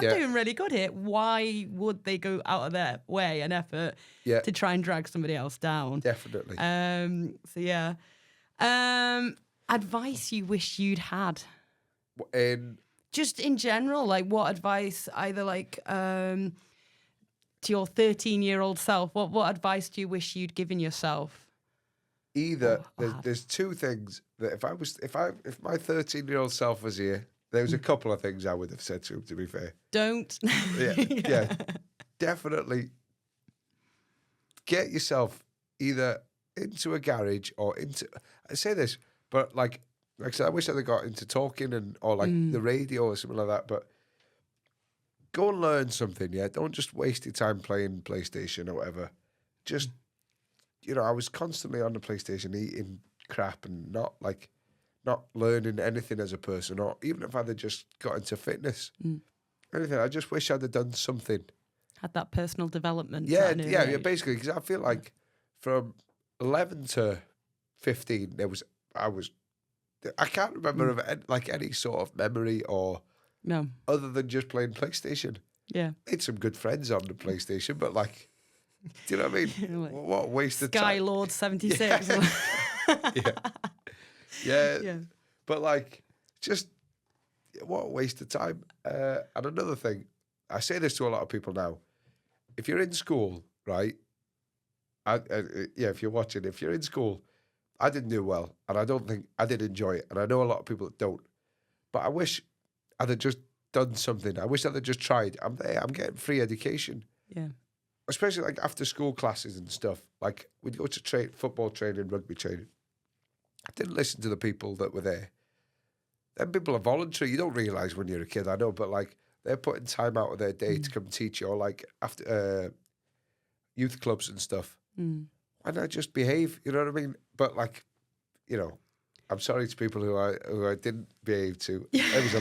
I'm doing really good here, why would they go out of their way and effort to try and drag somebody else down? Definitely. Advice you wish you'd had? Just in general, like what advice, either like to your 13-year-old self, what advice do you wish you'd given yourself? Either there's two things that if my 13-year-old self was here, there was a couple of things I would have said to him, to be fair. Don't. Yeah. Definitely get yourself either into a garage or into, I say this, but like I said, I wish I'd have got into talking or the radio or something like that, but go and learn something, Don't just waste your time playing PlayStation or whatever. Just, I was constantly on the PlayStation eating crap and not learning anything as a person, or even if I'd have just got into fitness, anything. I just wish I'd have done something. Had that personal development. Yeah, basically, because I feel like from 11 to 15, I can't remember of any sort of memory or other than just playing PlayStation. Yeah, made some good friends on the PlayStation, but do you know what I mean? What a waste of time. Skylord 76. Yeah. But just what a waste of time. And another thing, I say this to a lot of people now. If you're in school, right? If you're watching, if you're in school, I didn't do well, and I don't think I did enjoy it, and I know a lot of people that don't. But I wish I'd have just done something. I wish I'd have just tried. I'm there. I'm getting free education. Yeah. Especially after school classes and stuff. We'd go to football training, rugby training. I didn't listen to the people that were there. Them people are voluntary. You don't realise when you're a kid, I know, but they're putting time out of their day to come teach you, or after youth clubs and stuff. Why not just behave? You know what I mean? But I'm sorry to people who I didn't behave to. There was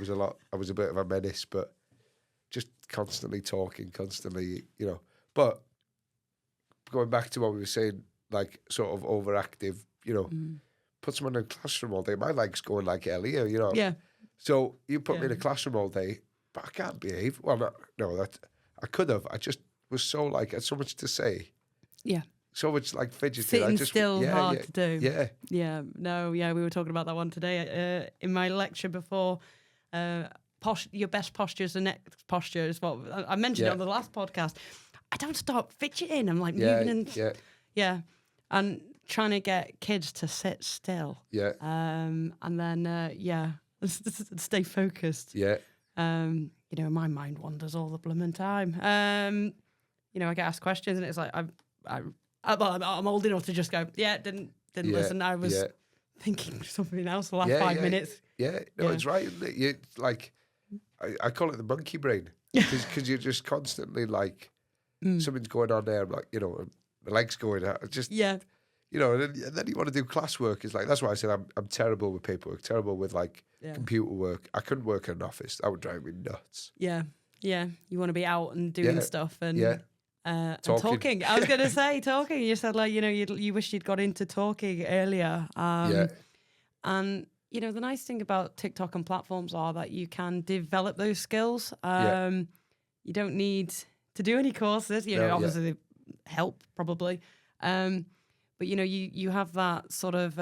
a lot. I was a bit of a menace, but just constantly talking, But going back to what we were saying, sort of overactive, put someone in a classroom all day. My leg's going like hell here, Yeah. So you put me in a classroom all day, but I can't behave. Well, that I could have. I just was so had so much to say. Yeah. So much fidgeting. Sitting still hard to do. Yeah. Yeah. No, we were talking about that one today in my lecture before. Your best posture is the next posture is what I mentioned it on the last podcast. I don't stop fidgeting. I'm moving and and trying to get kids to sit still. Yeah. And then stay focused. Yeah. My mind wanders all the blooming time. I get asked questions and it's like I'm old enough to just go, didn't listen. I was thinking something else the last 5 minutes. Yeah, no, it's right, isn't it? You I call it the monkey brain because you're just constantly something's going on there. The legs going out. Just and then you want to do classwork. It's that's why I said I'm terrible with paperwork, terrible with computer work. I couldn't work in an office. That would drive me nuts. Yeah. You want to be out and doing stuff and talking. I was going to say talking. You said you wish you'd got into talking earlier. And you know, the nice thing about TikTok and platforms are that you can develop those skills. You don't need to do any courses, you know, obviously they help probably. But, you know, you have that sort of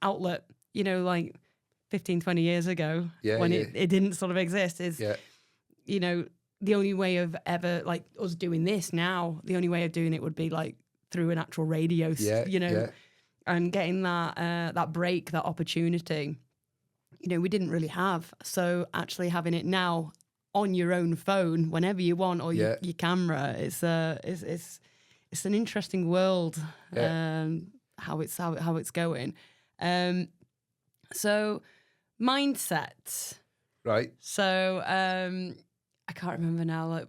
outlet, you know, like 15, 20 years ago when it didn't sort of exist is, you know, the only way of ever, like us doing this now, the only way of doing it would be like through an actual radio, you know, and getting that break, that opportunity, you know, we didn't really have. So actually having it now on your own phone whenever you want, or your camera, it's an interesting world. How it's going. So mindset, right? So I can't remember now. Like,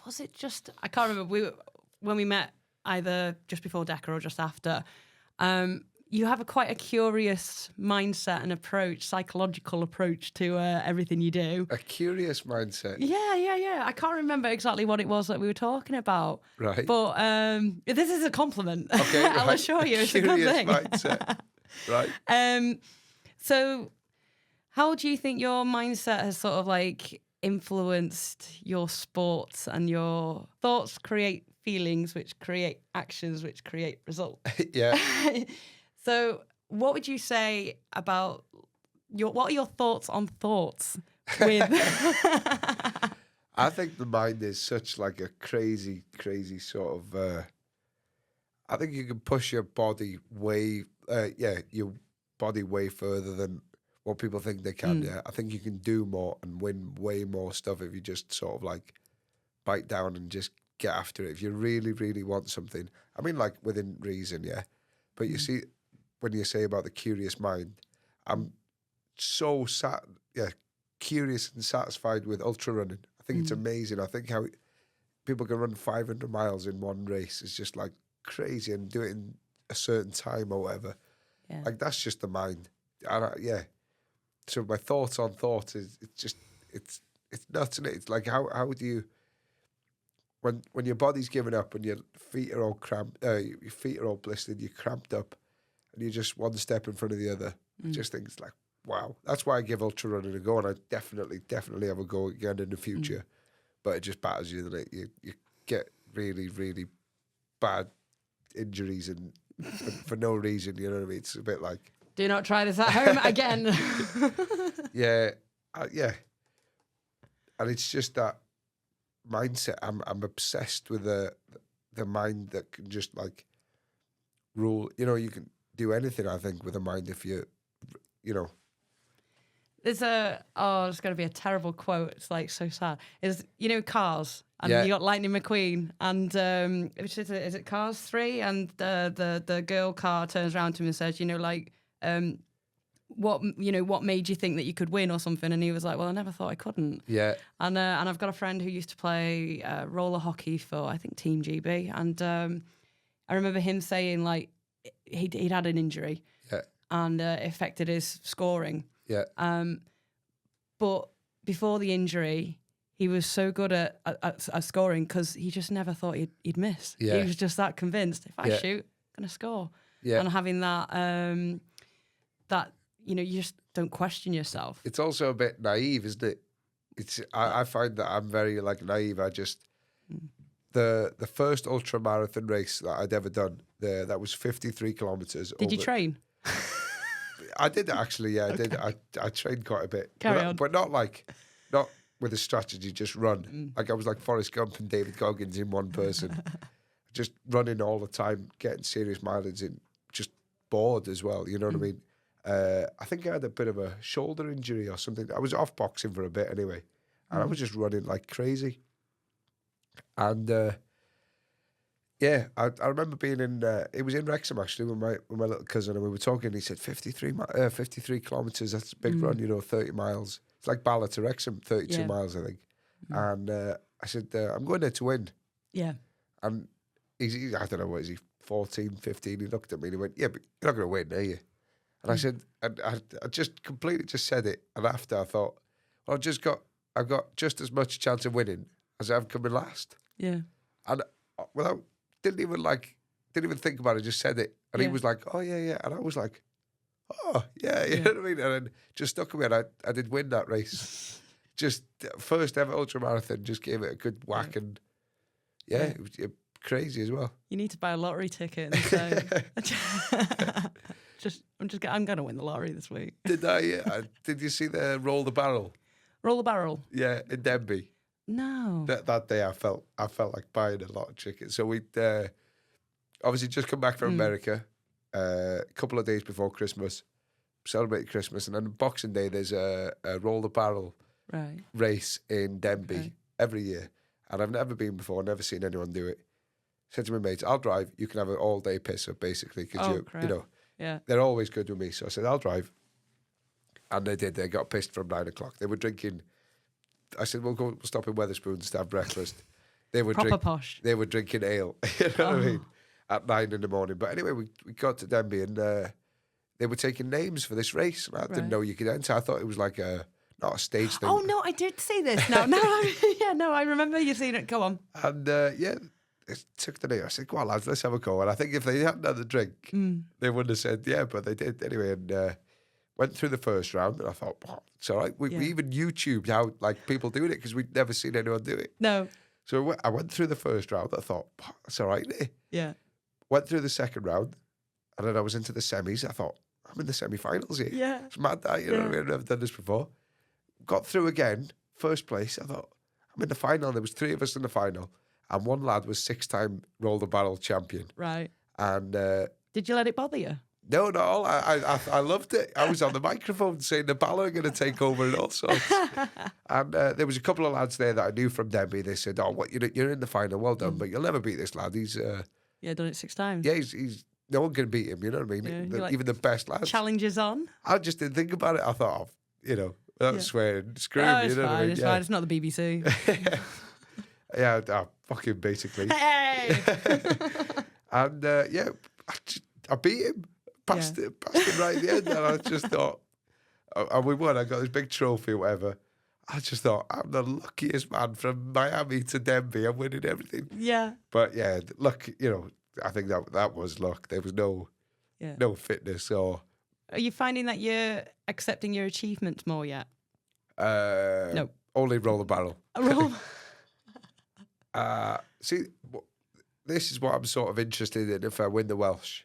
was it just? I can't remember. When we met, either just before Deka or just after. You have quite a curious mindset and approach, psychological approach to everything you do. A curious mindset. Yeah. I can't remember exactly what it was that we were talking about. Right. But this is a compliment. Okay, I'll assure you, it's a good thing. Mindset. Right. So how do you think your mindset has sort of like influenced your sports, and your thoughts create feelings, which create actions, which create results? Yeah. So what would you say about what are your thoughts on thoughts with I think the mind is such like a crazy sort of I think you can push your body way way further than what people think they can. Yeah. I think you can do more and win way more stuff if you just sort of like bite down and just get after it. If you really, really want something. I mean, like within reason, yeah. But you see, when you say about the curious mind, I'm so curious and satisfied with ultra running. I think it's amazing. I think how people can run 500 miles in one race is just like crazy, and do it in a certain time or whatever. Yeah. Like that's just the mind. And so my thoughts on thoughts is it's nuts, isn't it? It's like how do you when your body's giving up and your feet are all cramped, your feet are all blistered, you're cramped up, and you're just one step in front of the other. I just think it's like, wow. That's why I give ultra running a go, and I definitely have a go again in the future. But it just batters you, that you get really, really bad injuries and for no reason. You know what I mean? It's a bit like, do not try this at home again. Yeah. And it's just that mindset. I'm obsessed with the mind that can just like rule. You know, you can do anything, I think, with a mind if you know. There's it's going to be a terrible quote. It's like so sad. Is, you know, Cars, and you got Lightning McQueen, and is it Cars 3? And the girl car turns around to him and says, you know, like, what made you think that you could win or something? And he was like, well, I never thought I couldn't. Yeah. And I've got a friend who used to play roller hockey for, I think, Team GB, and I remember him saying like he'd had an injury, and it affected his scoring. Yeah. But before the injury, he was so good at scoring because he just never thought he'd miss. Yeah. He was just that convinced. If I shoot, I'm gonna score. Yeah. And having that that, you know, you just don't question yourself. It's also a bit naive, isn't it? I find that I'm very like naive. I just the first ultra marathon race that I'd ever done, that was 53 kilometers. Did you train? I did actually, yeah. I did. I trained quite a bit, but not with a strategy. Just run. Like I was like Forrest Gump and David Goggins in one person, just running all the time, getting serious mileage in. Just bored as well. You know what I mean? I think I had a bit of a shoulder injury or something. I was off boxing for a bit anyway, and I was just running like crazy. And I remember being in. It was in Wrexham actually with my little cousin, and we were talking. And he said 53 kilometers. That's a big run, you know, 30 miles. It's like Bala to Wrexham, 32 miles, I think. And I said, I'm going there to win. Yeah. And he's I don't know, what is he, 14, 15? He looked at me and he went, yeah, but you're not going to win, are you? And I said, and I just completely just said it. And after I thought, well, I've got just as much chance of winning as I've coming last. Yeah. And didn't even think about it, just said it. And he was like, oh, yeah. And I was like, oh, yeah, you know what I mean? And then just stuck with me, and I did win that race. Just first ever ultra marathon, just gave it a good whack, and it was crazy as well. You need to buy a lottery ticket and say, I'm going to win the lottery this week. Did I? Did you see the roll the barrel? Roll the barrel. Yeah, in Denby. No. That day, I felt like buying a lot of chicken. So we'd obviously just come back from America a couple of days before Christmas, celebrated Christmas, and then Boxing Day there's a roll the barrel race in Denby every year, and I've never been before, never seen anyone do it. Said to my mates, "I'll drive. You can have an all day piss up, basically, because you know, they're always good with me." So I said, "I'll drive," and they did. They got pissed from 9 o'clock. They were drinking. I said, we'll stop in Wetherspoons to have breakfast. They were proper posh. They were drinking ale, you know what I mean, at 9 in the morning. But anyway, we got to Denby, and they were taking names for this race. And I didn't know you could enter. I thought it was like not a stage thing. Oh, no, I did see this. No, I remember you seeing it. Go on. And they took the name. I said, go on, lads, let's have a go. And I think if they hadn't had the drink, they wouldn't have said, yeah, but they did. Anyway, and went through the first round, and I thought, it's all right. We even YouTubed how like people doing it, because we'd never seen anyone do it. No. So I went through the first round. I thought, it's all right. Yeah. Went through the second round, and then I was into the semis. I thought, I'm in the semi-finals here. Yeah. It's mad that, you know what I mean? I've never done this before. Got through again, first place. I thought, I'm in the final. There was 3 of us in the final, and one lad was 6-time roll the barrel champion. Right. And did you let it bother you? no, not all. I loved it. I was on the microphone saying the Bala are going to take over and all sorts. And there was a couple of lads there that I knew from Denby. They said, "Oh, what you're in the final? Well done, but you'll never beat this lad. He's done it 6 times. yeah, he's no one can beat him. You know what I mean? Yeah, Even the best lads. Challenges on. I just didn't think about it. I thought, without swearing, screw Oh, him. it's You know what I fine. mean? It's fine. It's not the BBC. Yeah, fucking basically. Hey. And I beat him. Passed him right at the end, and I just thought, and we won. I got this big trophy or whatever. I just thought, I'm the luckiest man from Miami to Denby. I'm winning everything. Yeah. But yeah, luck. I think that was luck. There was no fitness or. Are you finding that you're accepting your achievements more yet? No. Only roll the barrel. See, this is what I'm sort of interested in if I win the Welsh.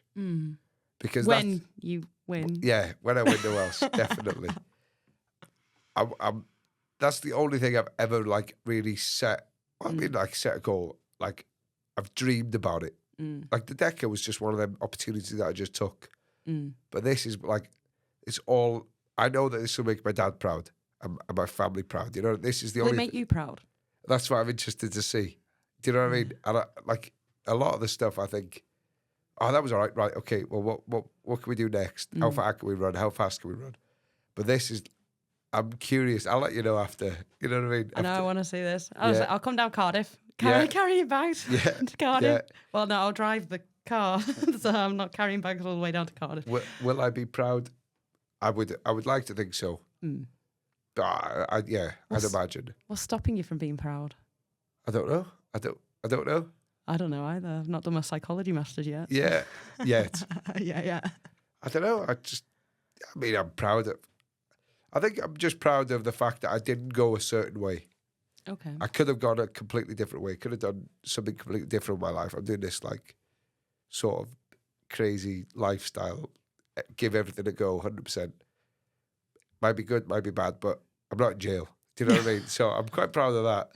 Because when you win. Yeah, when I win the Welsh, definitely. I'm. That's the only thing I've ever like really set. I mean, like set a goal. Like I've dreamed about it. Like the Deka was just one of them opportunities that I just took. But this is like, it's all. I know that this will make my dad proud and my family proud. You know, this is the Will only. it make you proud? That's what I'm interested to see. Do you know what I mean? And like a lot of the stuff, I think. Oh, that was all right. Right, okay. Well, what can we do next? How far can we run? How fast can we run? But this is, I'm curious. I'll let you know after. You know what I mean? I know. I want to see this. I was Yeah. like, I'll come down Cardiff. Carry your bags to Cardiff. Yeah. Well, no, I'll drive the car, so I'm not carrying bags all the way down to Cardiff. Will I be proud? I would like to think so. But I'd imagine. What's stopping you from being proud? I don't know. I don't know. I don't know either. I've not done my psychology masters yet. Yeah, yet. Yeah. I don't know. I'm proud of. I think I'm just proud of the fact that I didn't go a certain way. Okay. I could have gone a completely different way. Could have done something completely different in my life. I'm doing this like sort of crazy lifestyle. Give everything a go, 100%. Might be good, might be bad, but I'm not in jail. Do you know what I mean? So I'm quite proud of that.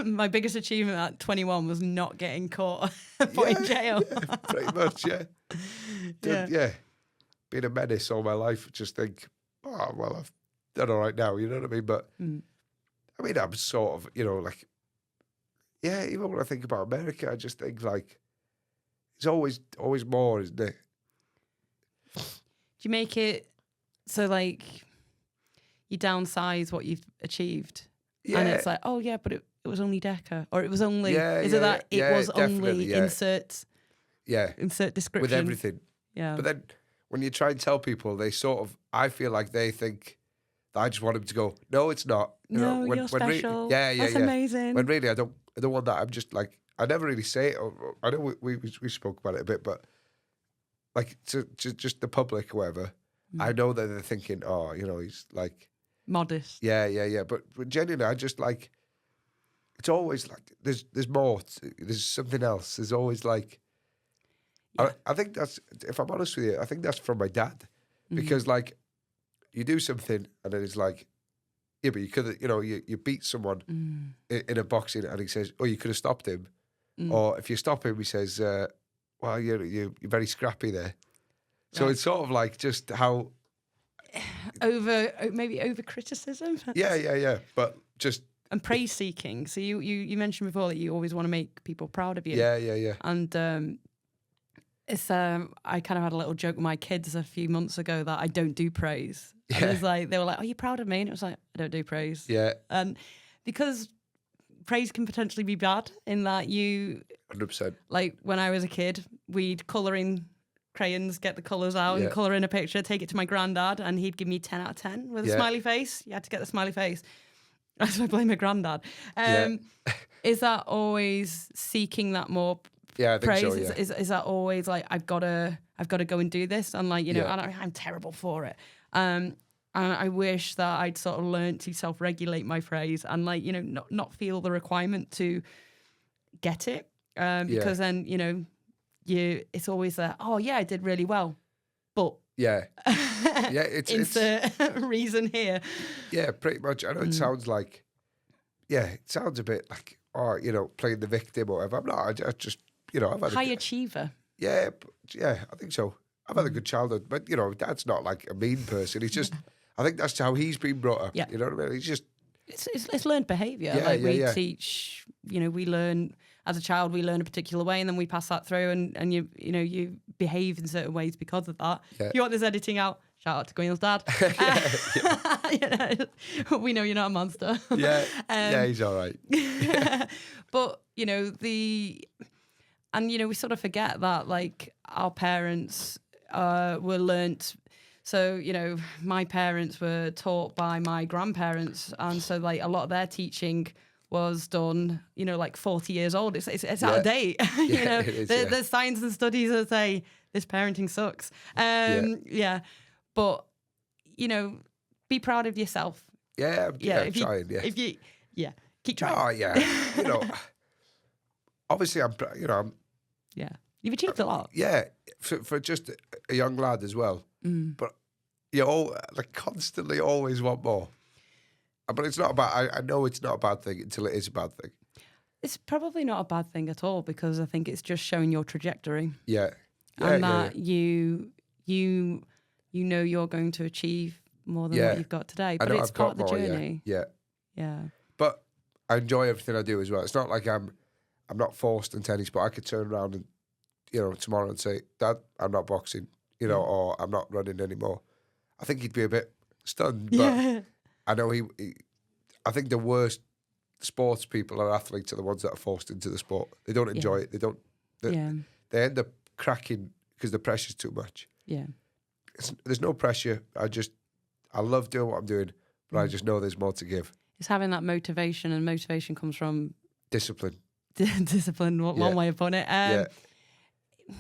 My biggest achievement at 21 was not getting caught put in jail. Yeah, pretty much, yeah. Yeah. Being a menace all my life, just think, oh, well, I've done all right now, you know what I mean? But, I mean, I'm sort of, like, yeah, even when I think about America, I just think, like, it's always more, isn't it? Do you make it so, like, you downsize what you've achieved? Yeah. And it's like, oh, yeah, but it was only Deka, or it was only. It was only insert description with everything. Yeah. But then when you try and tell people, they sort of, I feel like they think that I just want them to go, no, it's not. You're special. That's amazing. When really I don't want that. I'm just like, I never really say it. I know we spoke about it a bit, but like to just the public, whoever, I know that they're thinking, oh, you know, he's like, Modest. yeah. But genuinely, I just like, it's always like, there's more, there's something else. There's always like, Yeah. I think that's, if I'm honest with you, I think that's from my dad. Because like, you do something and then it's like, yeah, but you could, you know, you beat someone in a boxing and he says, oh, you could have stopped him. Or if you stop him, he says, well, you're very scrappy there. So Right. it's sort of like just how, Maybe over criticism. yeah. But just, And praise seeking. So you mentioned before that you always want to make people proud of you. yeah. And it's I kind of had a little joke with my kids a few months ago that I don't do praise. And it was like, they were like, "Are you proud of me?" And it was like, "I don't do praise." Yeah. And because praise can potentially be bad in that 100%. like when I was a kid, we'd colour in crayons, get the colours out and colour in a picture, take it to my granddad, and he'd give me 10 out of 10 with a smiley face. You had to get the smiley face. So I blame my granddad. Is that always seeking that more Yeah, I think praise? so, yeah. Is that always like I've got to go and do this? And like, you know, I'm terrible for it. And I wish that I'd sort of learned to self-regulate my praise and like, you know, not feel the requirement to get it. Because then, you know, it's always that, oh yeah, I did really well. But Yeah. Yeah, it's insert reason here. yeah, pretty much. I know it sounds like, it sounds a bit like, oh, you know, playing the victim or whatever. I'm not. I just, you know, I've had High achiever. yeah, I think so. I've had a good childhood, but you know, Dad's not like a mean person. He's just, I think that's how he's been brought up. Yeah. You know what I mean? He's just, It's learned behaviour. Yeah, like we yeah. teach, you know, we learn as a child, we learn a particular way, and then we pass that through, and you know, you behave in certain ways because of that. Yeah. If you want this editing out, shout out to Gwion's dad. You know, we know you're not a monster. yeah, he's all right. But you know and you know, we sort of forget that like our parents were learnt. So, you know, my parents were taught by my grandparents. And so, like, a lot of their teaching was done, you know, like 40 years old. It's out of date. You know, it is, there's science and studies that say this parenting sucks. Yeah. But, you know, be proud of yourself. Yeah, I'm trying, yeah. If you, keep trying. Oh, yeah. You know, obviously, I'm Yeah. You've achieved a lot. yeah, for just a young lad as well. But you all like constantly always want more. But it's not about. I know it's not a bad thing until it is a bad thing. It's probably not a bad thing at all because I think it's just showing your trajectory. Yeah, And that you know you're going to achieve more than what you've got today. But it's part of the journey. Yeah. But I enjoy everything I do as well. It's not like I'm not forced in tennis, but I could turn around and, you know, tomorrow and say, Dad, I'm not boxing, you know, or I'm not running anymore. I think he'd be a bit stunned, but I know he I think the worst sports people or athletes are the ones that are forced into the sport. They don't enjoy it. They end up cracking because the pressure's too much. Yeah. There's no pressure. I love doing what I'm doing, but I just know there's more to give. It's having that motivation, and motivation comes from Discipline. discipline, one way of putting it.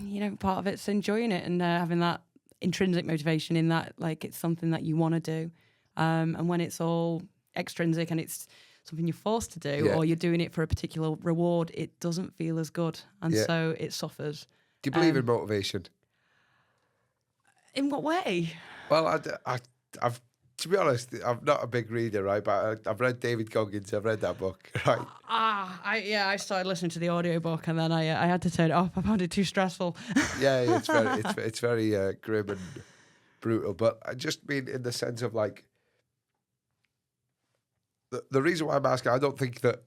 You know, part of it's enjoying it and having that intrinsic motivation in that, like, it's something that you want to do. And when it's all extrinsic and it's something you're forced to do or you're doing it for a particular reward, it doesn't feel as good. And so it suffers. Do you believe in motivation? In what way? Well, I've to be honest, I'm not a big reader, right? But I've read David Goggins. I've read that book, right? I started listening to the audiobook and then I had to turn it off. I found it too stressful. Yeah, it's very grim and brutal. But I just mean in the sense of like the reason why I'm asking, I don't think that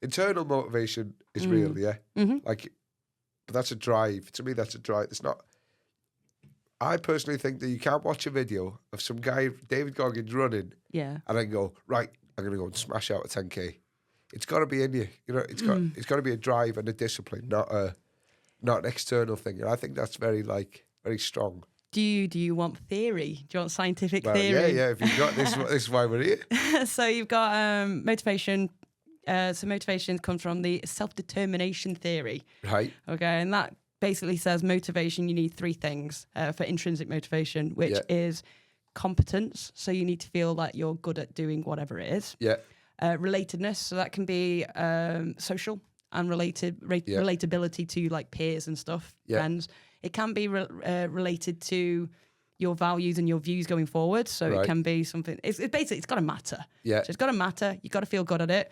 internal motivation is real. Yeah, like, but that's a drive. To me, that's a drive. It's not. I personally think that you can't watch a video of some guy, David Goggins, running, and then go, right, I'm going to go and smash out a 10K. It's got to be in you. You know, it's got to be a drive and a discipline, not an external thing. And I think that's very strong. Do you want theory? Do you want scientific theory? Yeah. If you've got this, this is why we're here. So you've got motivation. So motivation comes from the self-determination theory. Right. Okay, and that basically says motivation, you need three things for intrinsic motivation, which Yeah. is competence. So you need to feel that you're good at doing whatever it is. Yeah. Relatedness. So that can be social and relatability to like peers and stuff, Yeah. friends. It can be related to your values and your views going forward. So Right. it can be something, it's basically, it's got to matter. Yeah. So it's got to matter. You've got to feel good at it.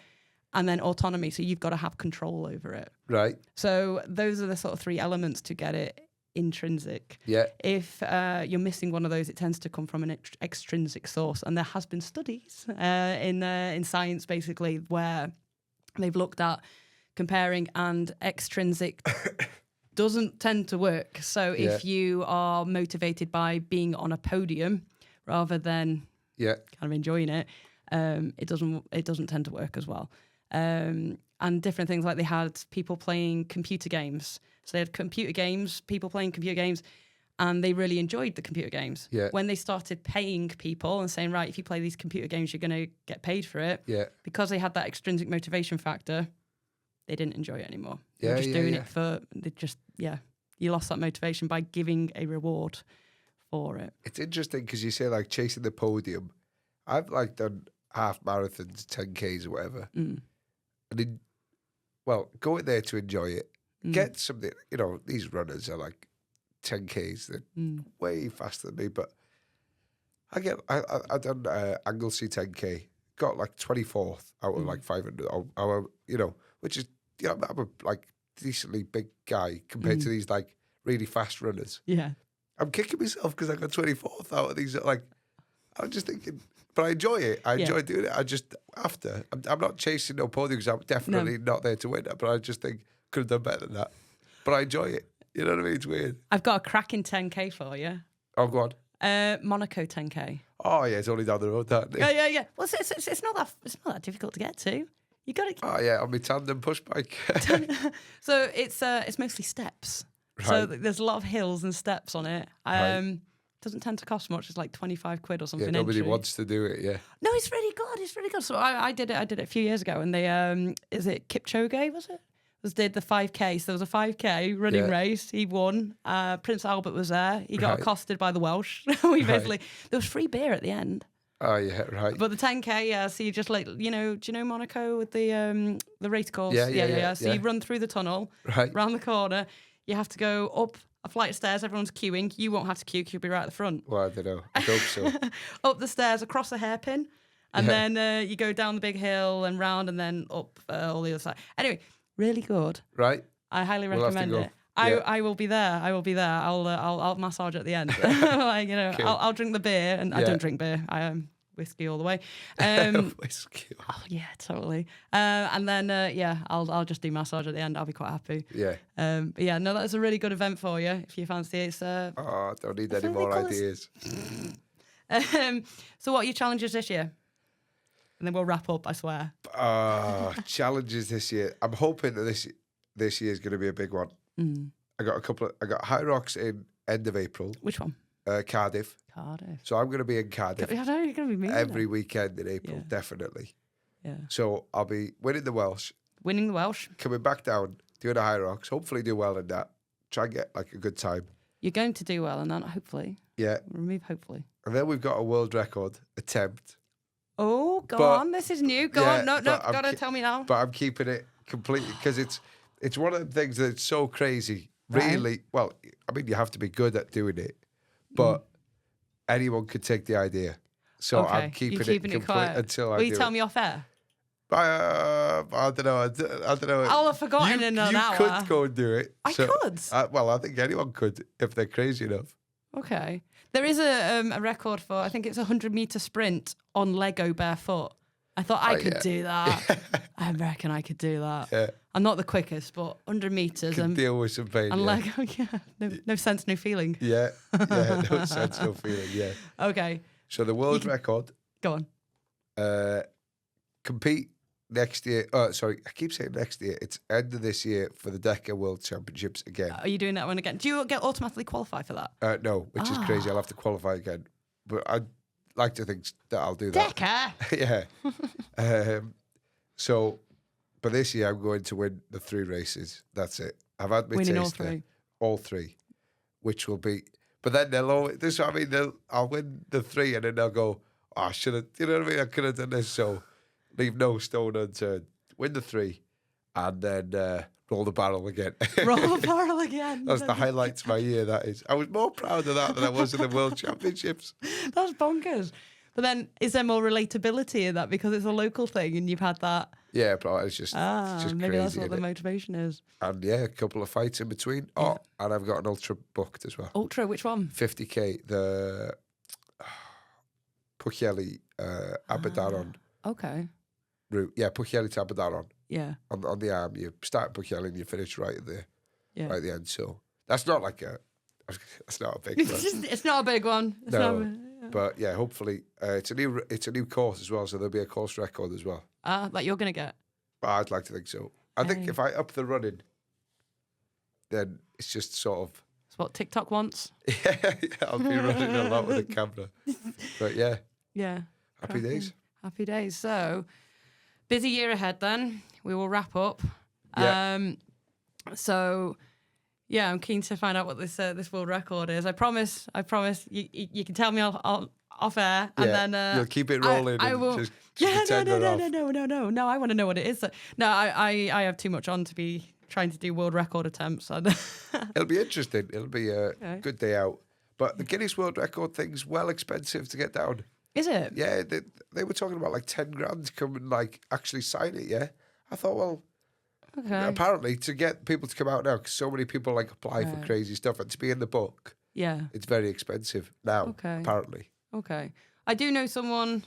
And then autonomy. So you've got to have control over it. Right. So those are the sort of three elements to get it intrinsic. Yeah. If you're missing one of those, it tends to come from an extrinsic source. And there has been studies in science, basically, where they've looked at comparing, and extrinsic doesn't tend to work. So if you are motivated by being on a podium rather than Yeah. kind of enjoying it, it doesn't tend to work as well. And different things, like they had people playing computer games. So they had people playing computer games, and they really enjoyed the computer games. Yeah. When they started paying people and saying, right, if you play these computer games, you're going to get paid for it. Yeah. Because they had that extrinsic motivation factor, they didn't enjoy it anymore. They were Yeah, just yeah, doing yeah. it for, you lost that motivation by giving a reward for it. It's interesting because you say like chasing the podium. I've like done half marathons, 10Ks or whatever. Mm. And then, well, go in there to enjoy it. Get something, you know, these runners are like 10Ks. They're way faster than me, but I done Anglesey 10K, got like 24th out of like 500, you know, which is, you know, I'm a like decently big guy compared to these like really fast runners. Yeah. I'm kicking myself because I got 24th out of these. Like, I'm just thinking, but I enjoy it. I enjoy doing it. I'm not chasing no podium because I'm definitely not there to win it. But I just think could have done better than that. But I enjoy it. You know what I mean? It's weird. I've got a cracking 10K for you. Oh, go on. Monaco 10K. Oh yeah, it's only down the road. That. Yeah. Well, it's not that difficult to get to. You got to. Oh yeah, on my tandem push bike. So it's mostly steps. So Right. there's a lot of hills and steps on it. Right. Doesn't tend to cost much. It's like 25 quid or something. Yeah, nobody entry. wants to do it. Yeah. No, it's really good. It's really good. So I did it a few years ago, and they is it Kipchoge, was it? Did the 5K. So there was a 5K running race. He won. Prince Albert was there. He got Right. accosted by the Welsh. We basically there was free beer at the end. Oh yeah, right. But the 10K, yeah. So you just like do you know Monaco with the race course? Yeah. So you run through the tunnel, Right. round the corner. You have to go up a flight of stairs. Everyone's queuing. You won't have to queue because you'll be right at the front. Well, I don't know. I hope so. Up the stairs, across a hairpin, and then you go down the big hill and round, and then up all the other side. Anyway, really good. Right. I highly We'll have to recommend go. it. Yeah. I will be there. I will be there. I'll massage at the end. Like, you know, Cool. I'll drink the beer, and I Yeah. don't drink beer. I am whiskey all the way. Whiskey. Oh yeah, totally. And then I'll just do massage at the end. I'll be quite happy. Yeah. But yeah, no, that's a really good event for you if you fancy it. It's, Oh, I don't need That's any really more cool. ideas. so what are your challenges this year? And then we'll wrap up, I swear. Challenges this year. I'm hoping that this year is going to be a big one. I got High Rocks in end of April, Which one? Cardiff. Cardiff. So I'm going to be in Cardiff I know you're going to be mean. every weekend in April, Yeah. definitely. Yeah. So I'll be winning the Welsh, Winning the Welsh. coming back down, doing the High Rocks, hopefully do well in that. Try and get like a good time. You're going to do well in that, hopefully. Yeah. Remove hopefully. And then we've got a world record attempt. Oh, go But- on. This is new. Go Yeah, on. No, but I'm gotta tell me now. But I'm keeping it completely because it's one of the things that's so crazy. Right. Really, well, I mean, you have to be good at doing it, but anyone could take the idea. So Okay. I'm keeping You're keeping it it complete quiet. until I Will do you tell it. me off air? I don't know. I don't know. I'll have forgotten in an you hour. could go and do it. I could. Well, I think anyone could if they're crazy enough. Okay. There is a record for, I think it's a 100-meter sprint on Lego barefoot. I thought I could yeah. do that. I reckon I could do that. Yeah. I'm not the quickest, but 100 meters Can and deal with some pain. Yeah. Lego, yeah. No sense, no feeling. Yeah, no sense, no feeling. Yeah. Okay. So the world record. Go on. Compete next year. Sorry, I keep saying next year. It's end of this year for the Deka World Championships again. Are you doing that one again? Do you get automatically qualified for that? No, which is crazy. I'll have to qualify again. But I'd like to think that I'll do that. Deka! Yeah. So, but this year I'm going to win the 3 races. That's it. I've had my Winning all taste there. 3. all 3, which will be. But then they'll always, this is what I mean. I'll win the 3, and then they'll go, "Oh, I should have." You know what I mean? I could have done this. So leave no stone unturned. Win the 3, and then roll the barrel again. Roll the barrel again. That's the highlights of my year. That is. I was more proud of that than I was in the World Championships. That's bonkers. But then, is there more relatability in that because it's a local thing and you've had that? Yeah, but it's just Maybe crazy, that's what the innit? motivation is. And yeah, a couple of fights in between. Oh, and I've got an ultra booked as well. Ultra, which one? 50k, the Puchelli Aberdaron Okay. route. Yeah, Puchelli to Aberdaron. Yeah. On the arm, you start at Puchelli and you finish right at the Yeah. end. So that's not like that's not a big one. It's not a big one. It's No. not But yeah, hopefully it's a new course as well, so there'll be a course record as well. like you're going to get. I'd like to think so. I think if I up the running, then it's just sort of It's what TikTok wants. yeah, I'll be running a lot with a camera. But yeah, Yeah. happy days. Happy days. So, busy year ahead then. We will wrap up. Yeah. So, yeah, I'm keen to find out what this world record is. I promise. You can tell me off air, and Yeah, then you'll keep it rolling. I and will. Just Yeah, pretend we're off. no. I want to know what it is. No, I have too much on to be trying to do world record attempts. It'll be interesting. It'll be a Okay. good day out. But the Guinness World Record thing's well expensive to get down. Is it? Yeah, they were talking about like 10 grand to come and like actually sign it. Yeah, I thought, well, Okay. apparently to get people to come out now, because so many people like apply for Right. crazy stuff, and to be in the book, Yeah. it's very expensive now. Okay. Apparently, Okay. I do know someone.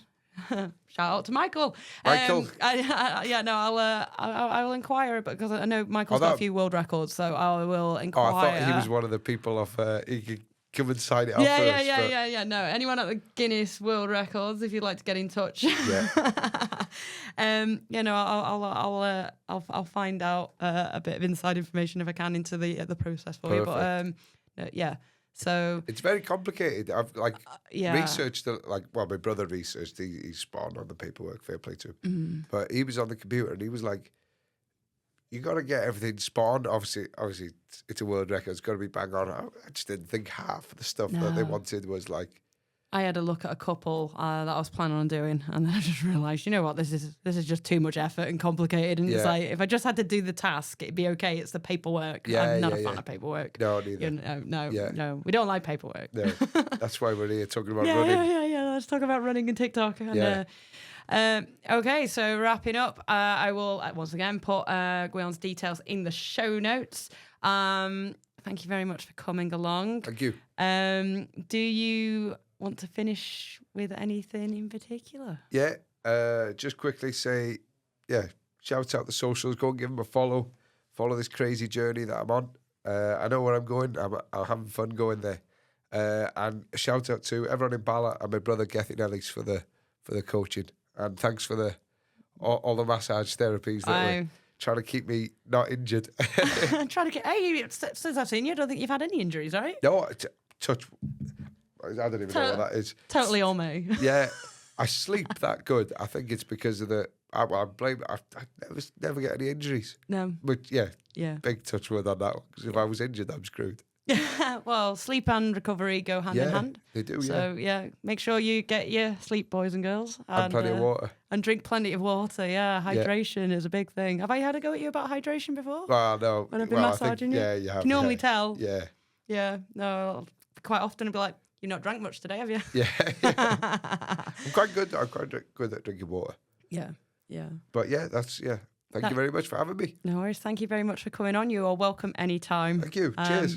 Shout out to Michael. Michael. I will inquire because I know Michael's Oh, got a that- few world records, so I will oh, inquire. I thought he was one of the people off. He could come and sign it off for us. but Yeah. No, anyone at the Guinness World Records, if you'd like to get in touch. Yeah. I'll find out a bit of inside information if I can into the process for you. But yeah. So It's very complicated. I've yeah. researched my brother researched. He's spot on the paperwork. Fair play to him. Mm-hmm. But he was on the computer and he was like, "You got to get everything spot on. Obviously, it's a world record. It's got to be bang on." I just didn't think half of the stuff that they No. wanted was like. I had a look at a couple that I was planning on doing, and then I just realised, you know what, this is just too much effort and complicated. And it's Yeah. like, if I just had to do the task, it'd be okay. It's the paperwork. Yeah, I'm not a yeah, fan yeah. of paperwork. No, neither. No, we don't like paperwork. No, that's why we're here talking about Yeah, running. yeah. Let's talk about running and TikTok. And, okay, so wrapping up, I will once again put Gwion's details in the show notes. Thank you very much for coming along. Thank you. Do you want to finish with anything in particular? Yeah, just quickly say, shout out the socials. Go and give them a follow. Follow this crazy journey that I'm on. I know where I'm going. I'm having fun going there. And a shout out to everyone in Bala and my brother Gethin Ellis for the coaching. And thanks for all the massage therapies that were trying to keep me not injured. I'm trying to get. Hey, since I've seen you, I don't think you've had any injuries, right? No, touch. I don't even know what that is. Totally all me. Yeah, I sleep that good. I think it's because of I blame. I never get any injuries. No. But yeah, Yeah. big touch word on that one. Because if I was injured, I'm screwed. Well, sleep and recovery go hand in hand. They do. So yeah, make sure you get your sleep, boys and girls, And plenty of water. and drink plenty of water. Yeah, hydration is a big thing. Have I had a go at you about hydration before? Well, no. When I've been massaging you? Yeah, you have. Can normally yeah. tell. Yeah. Yeah. No, quite often I'll be like, "You've not drank much today, have you?" Yeah. I'm quite good. I'm quite good at drinking water. Yeah. Yeah. But yeah, Thank you very much for having me. No worries. Thank you very much for coming on. You are welcome anytime. Thank you. Cheers.